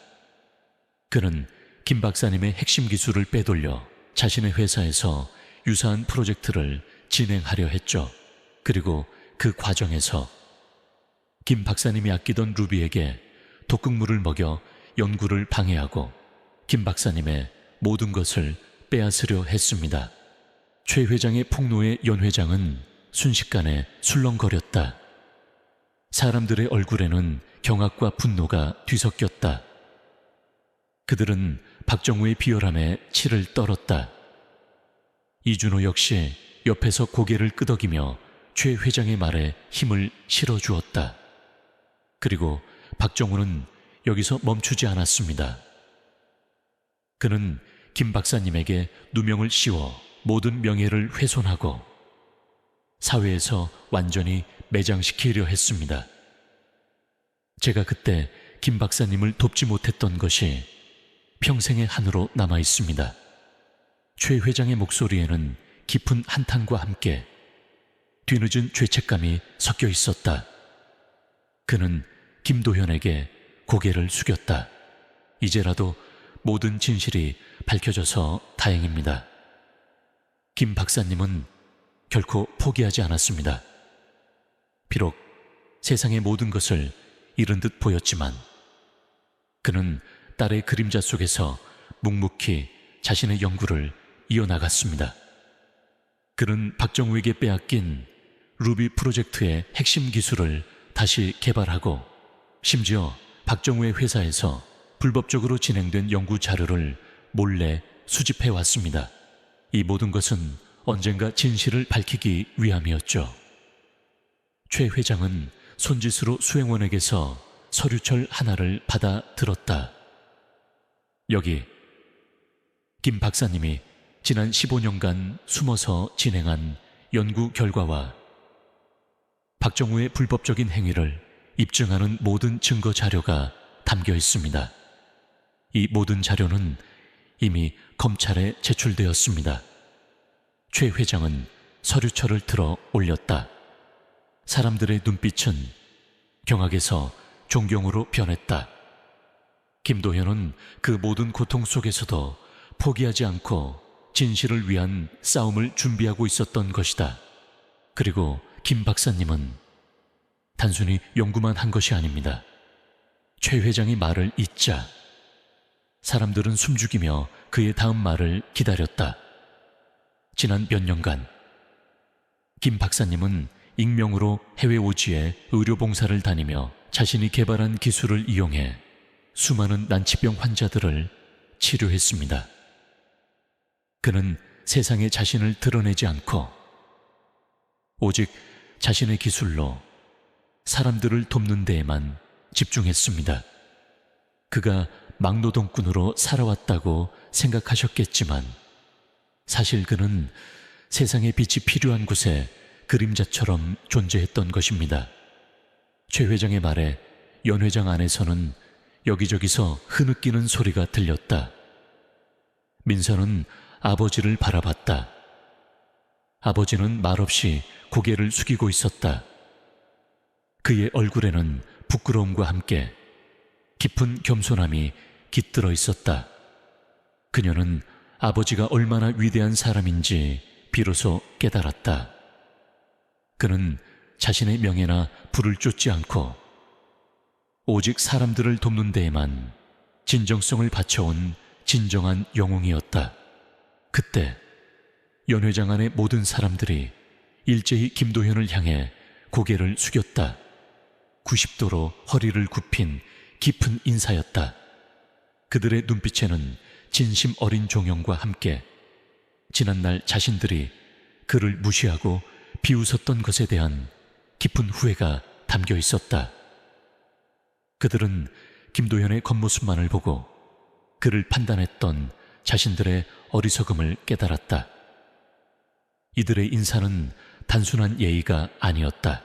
그는 김 박사님의 핵심 기술을 빼돌려 자신의 회사에서 유사한 프로젝트를 진행하려 했죠. 그리고 그 과정에서 김 박사님이 아끼던 루비에게 독극물을 먹여 연구를 방해하고 김 박사님의 모든 것을 빼앗으려 했습니다. 최 회장의 폭로에 연 회장은 순식간에 술렁거렸다. 사람들의 얼굴에는 경악과 분노가 뒤섞였다. 그들은 박정우의 비열함에 치를 떨었다. 이준호 역시 옆에서 고개를 끄덕이며 최 회장의 말에 힘을 실어주었다. 그리고 박정우는 여기서 멈추지 않았습니다. 그는 김 박사님에게 누명을 씌워 모든 명예를 훼손하고 사회에서 완전히 매장시키려 했습니다. 제가 그때 김 박사님을 돕지 못했던 것이 평생의 한으로 남아 있습니다. 최 회장의 목소리에는 깊은 한탄과 함께 뒤늦은 죄책감이 섞여 있었다. 그는 김도현에게 고개를 숙였다. 이제라도 모든 진실이 밝혀져서 다행입니다. 김 박사님은 결코 포기하지 않았습니다. 비록 세상의 모든 것을 잃은 듯 보였지만 그는 딸의 그림자 속에서 묵묵히 자신의 연구를 이어나갔습니다. 그는 박정우에게 빼앗긴 루비 프로젝트의 핵심 기술을 다시 개발하고 심지어 박정우의 회사에서 불법적으로 진행된 연구 자료를 몰래 수집해 왔습니다. 이 모든 것은 언젠가 진실을 밝히기 위함이었죠. 최 회장은 손짓으로 수행원에게서 서류철 하나를 받아 들었다. 여기 김 박사님이 지난 15년간 숨어서 진행한 연구 결과와 박정우의 불법적인 행위를 입증하는 모든 증거 자료가 담겨 있습니다. 이 모든 자료는 이미 검찰에 제출되었습니다. 최 회장은 서류철을 들어 올렸다. 사람들의 눈빛은 경악에서 존경으로 변했다. 김도현은 그 모든 고통 속에서도 포기하지 않고 진실을 위한 싸움을 준비하고 있었던 것이다. 그리고 김 박사님은 단순히 연구만 한 것이 아닙니다. 최 회장이 말을 잇자 사람들은 숨죽이며 그의 다음 말을 기다렸다. 지난 몇 년간 김 박사님은 익명으로 해외 오지에 의료봉사를 다니며 자신이 개발한 기술을 이용해 수많은 난치병 환자들을 치료했습니다. 그는 세상에 자신을 드러내지 않고 오직 자신의 기술로 사람들을 돕는 데에만 집중했습니다. 그가 막노동꾼으로 살아왔다고 생각하셨겠지만 사실 그는 세상의 빛이 필요한 곳에 그림자처럼 존재했던 것입니다. 최 회장의 말에 연 회장 안에서는 여기저기서 흐느끼는 소리가 들렸다. 민서는 아버지를 바라봤다. 아버지는 말없이 고개를 숙이고 있었다. 그의 얼굴에는 부끄러움과 함께 깊은 겸손함이 깃들어 있었다. 그녀는 아버지가 얼마나 위대한 사람인지 비로소 깨달았다. 그는 자신의 명예나 부를 쫓지 않고 오직 사람들을 돕는 데에만 진정성을 바쳐온 진정한 영웅이었다. 그때 연 회장 안의 모든 사람들이 일제히 김도현을 향해 고개를 숙였다. 90도로 허리를 굽힌 깊은 인사였다. 그들의 눈빛에는 진심 어린 존경과 함께 지난날 자신들이 그를 무시하고 비웃었던 것에 대한 깊은 후회가 담겨 있었다. 그들은 김도현의 겉모습만을 보고 그를 판단했던 자신들의 어리석음을 깨달았다. 이들의 인사는 단순한 예의가 아니었다.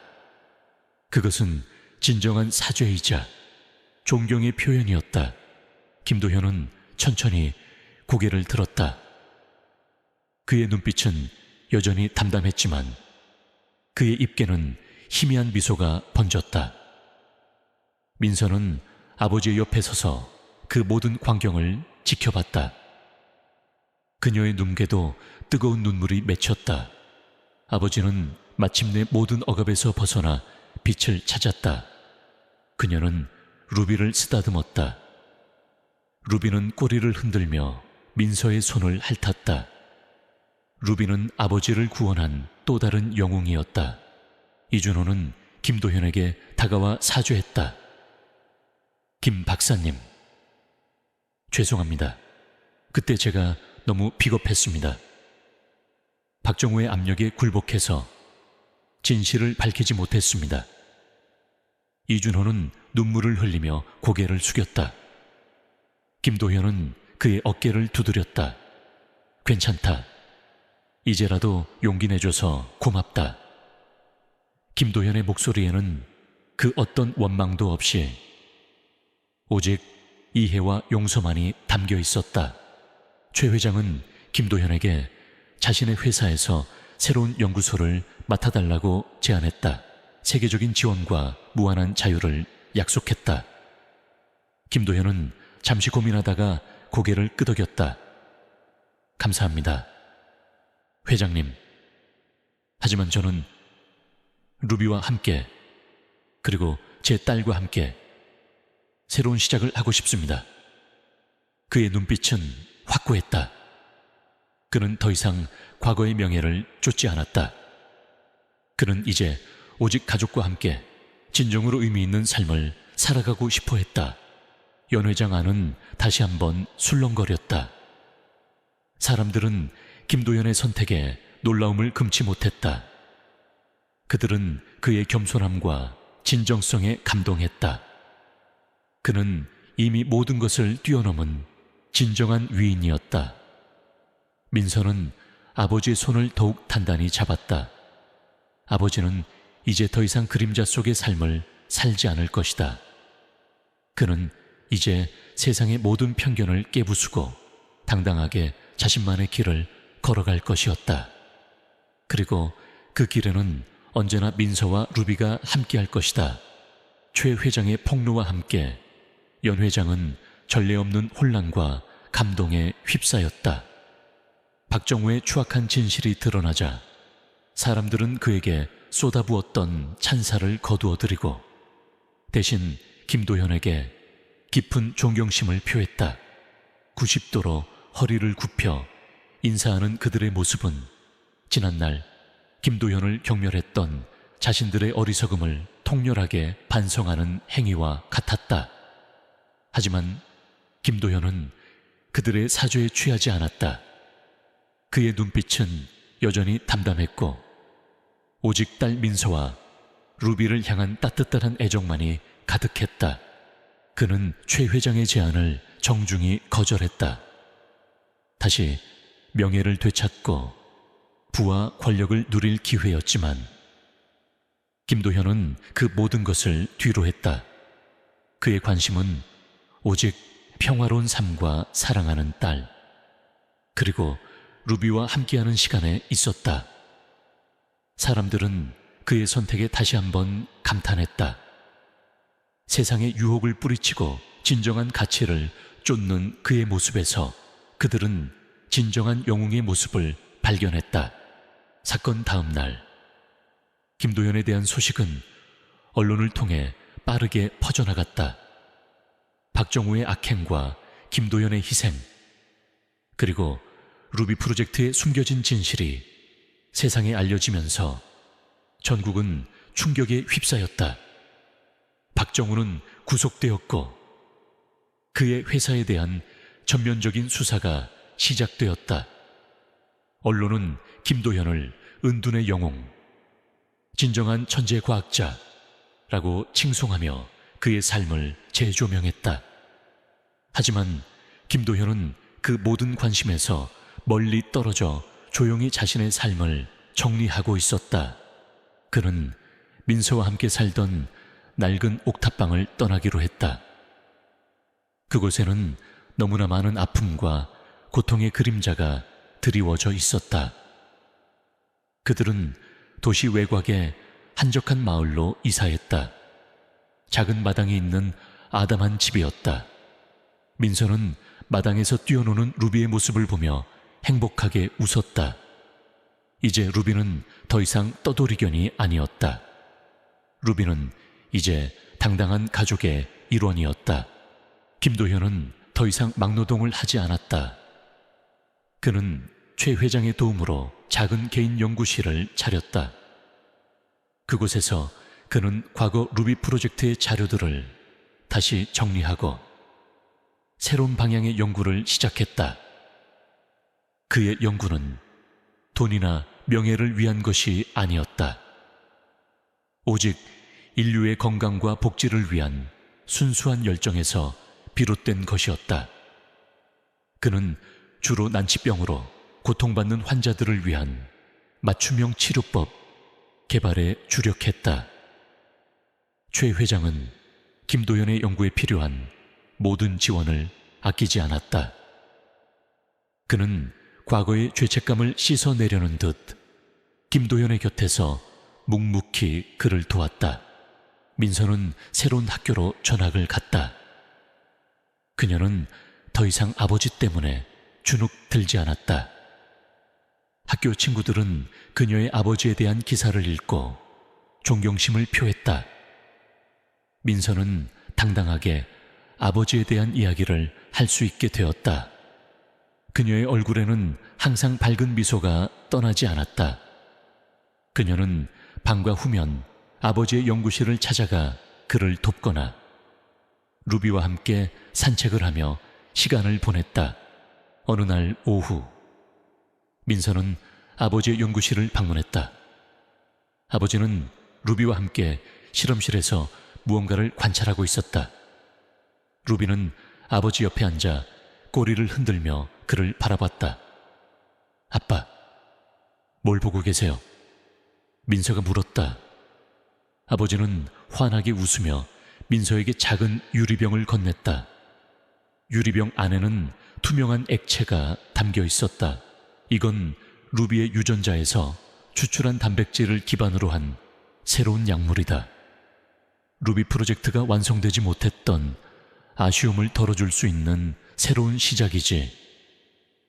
그것은 진정한 사죄이자 존경의 표현이었다. 김도현은 천천히 고개를 들었다. 그의 눈빛은 여전히 담담했지만 그의 입계는 희미한 미소가 번졌다. 민서는 아버지의 옆에 서서 그 모든 광경을 지켜봤다. 그녀의 눈괴도 뜨거운 눈물이 맺혔다. 아버지는 마침내 모든 억압에서 벗어나 빛을 찾았다. 그녀는 루비를 쓰다듬었다. 루비는 꼬리를 흔들며 민서의 손을 핥았다. 루비는 아버지를 구원한 또 다른 영웅이었다. 이준호는 김도현에게 다가와 사죄했다. 김 박사님, 죄송합니다. 그때 제가 너무 비겁했습니다. 박정우의 압력에 굴복해서 진실을 밝히지 못했습니다. 이준호는 눈물을 흘리며 고개를 숙였다. 김도현은 그의 어깨를 두드렸다. 괜찮다. 이제라도 용기 내줘서 고맙다. 김도현의 목소리에는 그 어떤 원망도 없이 오직 이해와 용서만이 담겨 있었다. 최 회장은 김도현에게 자신의 회사에서 새로운 연구소를 맡아달라고 제안했다. 세계적인 지원과 무한한 자유를 약속했다. 김도현은 잠시 고민하다가 고개를 끄덕였다. 감사합니다, 회장님. 하지만 저는 루비와 함께 그리고 제 딸과 함께 새로운 시작을 하고 싶습니다. 그의 눈빛은 확고했다. 그는 더 이상 과거의 명예를 쫓지 않았다. 그는 이제 오직 가족과 함께 진정으로 의미 있는 삶을 살아가고 싶어 했다. 연 회장 안은 다시 한번 술렁거렸다. 사람들은 김도현의 선택에 놀라움을 금치 못했다. 그들은 그의 겸손함과 진정성에 감동했다. 그는 이미 모든 것을 뛰어넘은 진정한 위인이었다. 민서는 아버지의 손을 더욱 단단히 잡았다. 아버지는 이제 더 이상 그림자 속의 삶을 살지 않을 것이다. 그는 이제 세상의 모든 편견을 깨부수고 당당하게 자신만의 길을 걸어갈 것이었다. 그리고 그 길에는 언제나 민서와 루비가 함께할 것이다. 최 회장의 폭로와 함께 연 회장은 전례 없는 혼란과 감동에 휩싸였다. 박정우의 추악한 진실이 드러나자 사람들은 그에게 쏟아부었던 찬사를 거두어들이고 대신 김도현에게 깊은 존경심을 표했다. 90도로 허리를 굽혀 인사하는 그들의 모습은 지난날 김도현을 경멸했던 자신들의 어리석음을 통렬하게 반성하는 행위와 같았다. 하지만 김도현은 그들의 사죄에 취하지 않았다. 그의 눈빛은 여전히 담담했고 오직 딸 민서와 루비를 향한 따뜻한 애정만이 가득했다. 그는 최 회장의 제안을 정중히 거절했다. 다시 명예를 되찾고 부와 권력을 누릴 기회였지만 김도현은 그 모든 것을 뒤로 했다. 그의 관심은 오직 평화로운 삶과 사랑하는 딸, 그리고 루비와 함께하는 시간에 있었다. 사람들은 그의 선택에 다시 한번 감탄했다. 세상의 유혹을 뿌리치고 진정한 가치를 쫓는 그의 모습에서 그들은 진정한 영웅의 모습을 발견했다. 사건 다음 날, 김도현에 대한 소식은 언론을 통해 빠르게 퍼져나갔다. 박정우의 악행과 김도현의 희생, 그리고 루비 프로젝트의 숨겨진 진실이 세상에 알려지면서 전국은 충격에 휩싸였다. 박정우는 구속되었고 그의 회사에 대한 전면적인 수사가 시작되었다. 언론은 김도현을 은둔의 영웅, 진정한 천재 과학자라고 칭송하며 그의 삶을 재조명했다. 하지만 김도현은 그 모든 관심에서 멀리 떨어져 조용히 자신의 삶을 정리하고 있었다. 그는 민서와 함께 살던 낡은 옥탑방을 떠나기로 했다. 그곳에는 너무나 많은 아픔과 고통의 그림자가 드리워져 있었다. 그들은 도시 외곽의 한적한 마을로 이사했다. 작은 마당이 있는 아담한 집이었다. 민서는 마당에서 뛰어노는 루비의 모습을 보며 행복하게 웃었다. 이제 루비는 더 이상 떠돌이견이 아니었다. 루비는 이제 당당한 가족의 일원이었다. 김도현은 더 이상 막노동을 하지 않았다. 그는 최 회장의 도움으로 작은 개인 연구실을 차렸다. 그곳에서 그는 과거 루비 프로젝트의 자료들을 다시 정리하고 새로운 방향의 연구를 시작했다. 그의 연구는 돈이나 명예를 위한 것이 아니었다. 오직 인류의 건강과 복지를 위한 순수한 열정에서 비롯된 것이었다. 그는 주로 난치병으로 고통받는 환자들을 위한 맞춤형 치료법 개발에 주력했다. 최 회장은 김도현의 연구에 필요한 모든 지원을 아끼지 않았다. 그는 과거의 죄책감을 씻어내려는 듯 김도현의 곁에서 묵묵히 그를 도왔다. 민서는 새로운 학교로 전학을 갔다. 그녀는 더 이상 아버지 때문에 주눅 들지 않았다. 학교 친구들은 그녀의 아버지에 대한 기사를 읽고 존경심을 표했다. 민서는 당당하게 아버지에 대한 이야기를 할 수 있게 되었다. 그녀의 얼굴에는 항상 밝은 미소가 떠나지 않았다. 그녀는 방과 후면 아버지의 연구실을 찾아가 그를 돕거나 루비와 함께 산책을 하며 시간을 보냈다. 어느 날 오후, 민서는 아버지의 연구실을 방문했다. 아버지는 루비와 함께 실험실에서 무언가를 관찰하고 있었다. 루비는 아버지 옆에 앉아 꼬리를 흔들며 그를 바라봤다. 아빠, 뭘 보고 계세요? 민서가 물었다. 아버지는 환하게 웃으며 민서에게 작은 유리병을 건넸다. 유리병 안에는 투명한 액체가 담겨 있었다. 이건 루비의 유전자에서 추출한 단백질을 기반으로 한 새로운 약물이다. 루비 프로젝트가 완성되지 못했던 아쉬움을 덜어줄 수 있는 새로운 시작이지.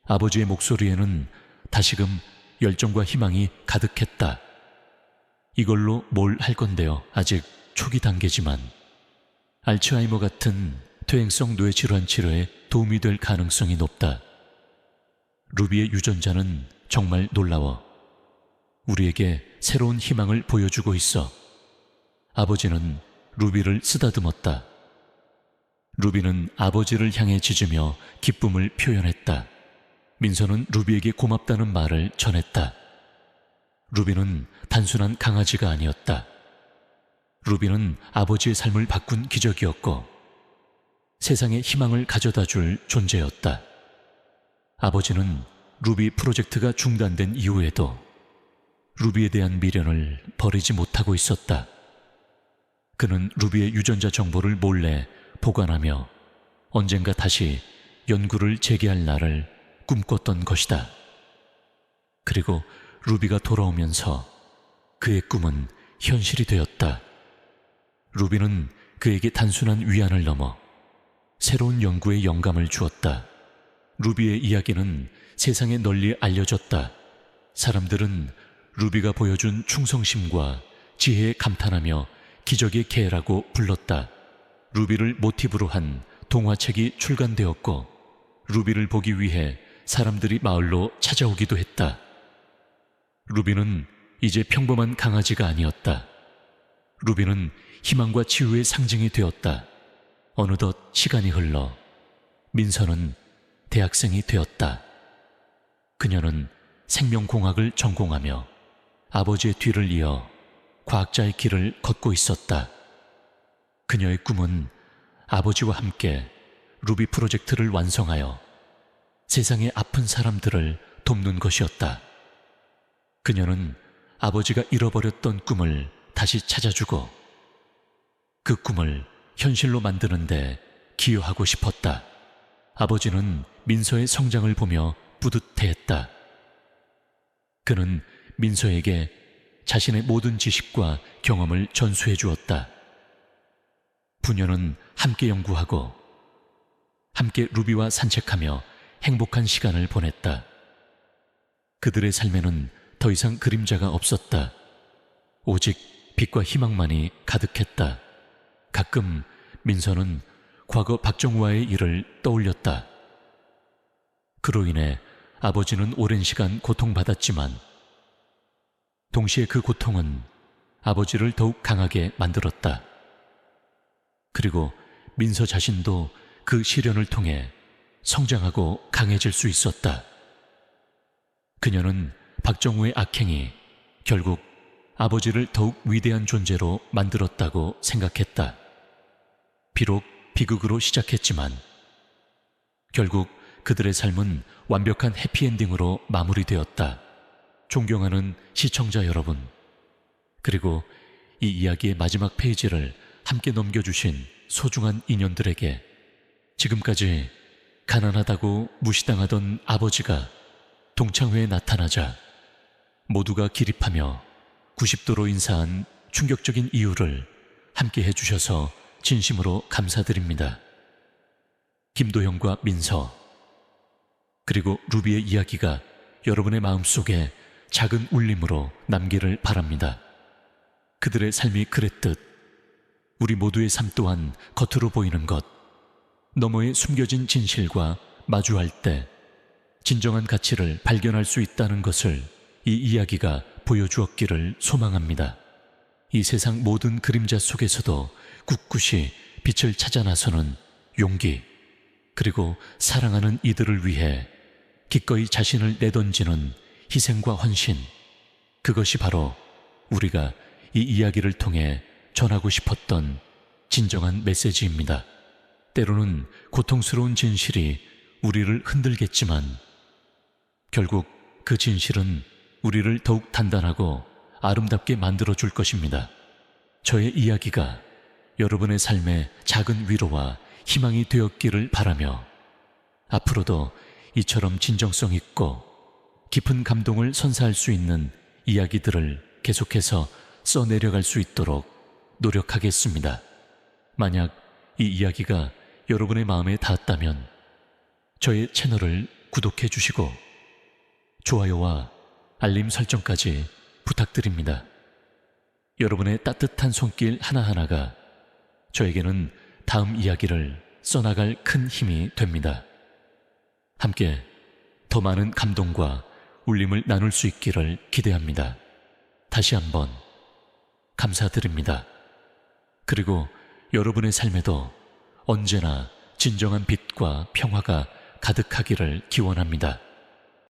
아버지의 목소리에는 다시금 열정과 희망이 가득했다. 이걸로 뭘 할 건데요? 아직 초기 단계지만 알츠하이머 같은 퇴행성 뇌질환 치료에 도움이 될 가능성이 높다. 루비의 유전자는 정말 놀라워. 우리에게 새로운 희망을 보여주고 있어. 아버지는 루비를 쓰다듬었다. 루비는 아버지를 향해 짖으며 기쁨을 표현했다. 민서는 루비에게 고맙다는 말을 전했다. 루비는 단순한 강아지가 아니었다. 루비는 아버지의 삶을 바꾼 기적이었고 세상에 희망을 가져다 줄 존재였다. 아버지는 루비 프로젝트가 중단된 이후에도 루비에 대한 미련을 버리지 못하고 있었다. 그는 루비의 유전자 정보를 몰래 보관하며 언젠가 다시 연구를 재개할 날을 꿈꿨던 것이다. 그리고 루비가 돌아오면서 그의 꿈은 현실이 되었다. 루비는 그에게 단순한 위안을 넘어 새로운 연구에 영감을 주었다. 루비의 이야기는 세상에 널리 알려졌다. 사람들은 루비가 보여준 충성심과 지혜에 감탄하며 기적의 개라고 불렀다. 루비를 모티브로 한 동화책이 출간되었고 루비를 보기 위해 사람들이 마을로 찾아오기도 했다. 루비는 이제 평범한 강아지가 아니었다. 루비는 희망과 치유의 상징이 되었다. 어느덧 시간이 흘러 민서는 대학생이 되었다. 그녀는 생명공학을 전공하며 아버지의 뒤를 이어 과학자의 길을 걷고 있었다. 그녀의 꿈은 아버지와 함께 루비 프로젝트를 완성하여 세상의 아픈 사람들을 돕는 것이었다. 그녀는 아버지가 잃어버렸던 꿈을 다시 찾아주고 그 꿈을 현실로 만드는데 기여하고 싶었다. 아버지는 민서의 성장을 보며 뿌듯해했다. 그는 민서에게 자신의 모든 지식과 경험을 전수해 주었다. 부녀는 함께 연구하고 함께 루비와 산책하며 행복한 시간을 보냈다. 그들의 삶에는 더 이상 그림자가 없었다. 오직 빛과 희망만이 가득했다. 가끔 민서는 과거 박정우와의 일을 떠올렸다. 그로 인해 아버지는 오랜 시간 고통받았지만 동시에 그 고통은 아버지를 더욱 강하게 만들었다. 그리고 민서 자신도 그 시련을 통해 성장하고 강해질 수 있었다. 그녀는 박정우의 악행이 결국 아버지를 더욱 위대한 존재로 만들었다고 생각했다. 비록 비극으로 시작했지만 결국 그들의 삶은 완벽한 해피엔딩으로 마무리되었다. 존경하는 시청자 여러분, 그리고 이 이야기의 마지막 페이지를 함께 넘겨주신 소중한 인연들에게 지금까지 가난하다고 무시당하던 아버지가 동창회에 나타나자 모두가 기립하며 90도로 인사한 충격적인 이유를 함께 해주셔서 진심으로 감사드립니다. 김도형과 민서, 그리고 루비의 이야기가 여러분의 마음속에 작은 울림으로 남기를 바랍니다. 그들의 삶이 그랬듯 우리 모두의 삶 또한 겉으로 보이는 것, 너머에 숨겨진 진실과 마주할 때 진정한 가치를 발견할 수 있다는 것을 이 이야기가 보여주었기를 소망합니다. 이 세상 모든 그림자 속에서도 꿋꿋이 빛을 찾아 나서는 용기, 그리고 사랑하는 이들을 위해 기꺼이 자신을 내던지는 희생과 헌신, 그것이 바로 우리가 이 이야기를 통해 전하고 싶었던 진정한 메시지입니다. 때로는 고통스러운 진실이 우리를 흔들겠지만 결국 그 진실은 우리를 더욱 단단하고 아름답게 만들어줄 것입니다. 저의 이야기가 여러분의 삶에 작은 위로와 희망이 되었기를 바라며 앞으로도 이처럼 진정성 있고 깊은 감동을 선사할 수 있는 이야기들을 계속해서 써내려갈 수 있도록 노력하겠습니다. 만약 이 이야기가 여러분의 마음에 닿았다면 저의 채널을 구독해 주시고 좋아요와 알림 설정까지 부탁드립니다. 여러분의 따뜻한 손길 하나하나가 저에게는 다음 이야기를 써나갈 큰 힘이 됩니다. 함께 더 많은 감동과 울림을 나눌 수 있기를 기대합니다. 다시 한번 감사드립니다. 그리고 여러분의 삶에도 언제나 진정한 빛과 평화가 가득하기를 기원합니다.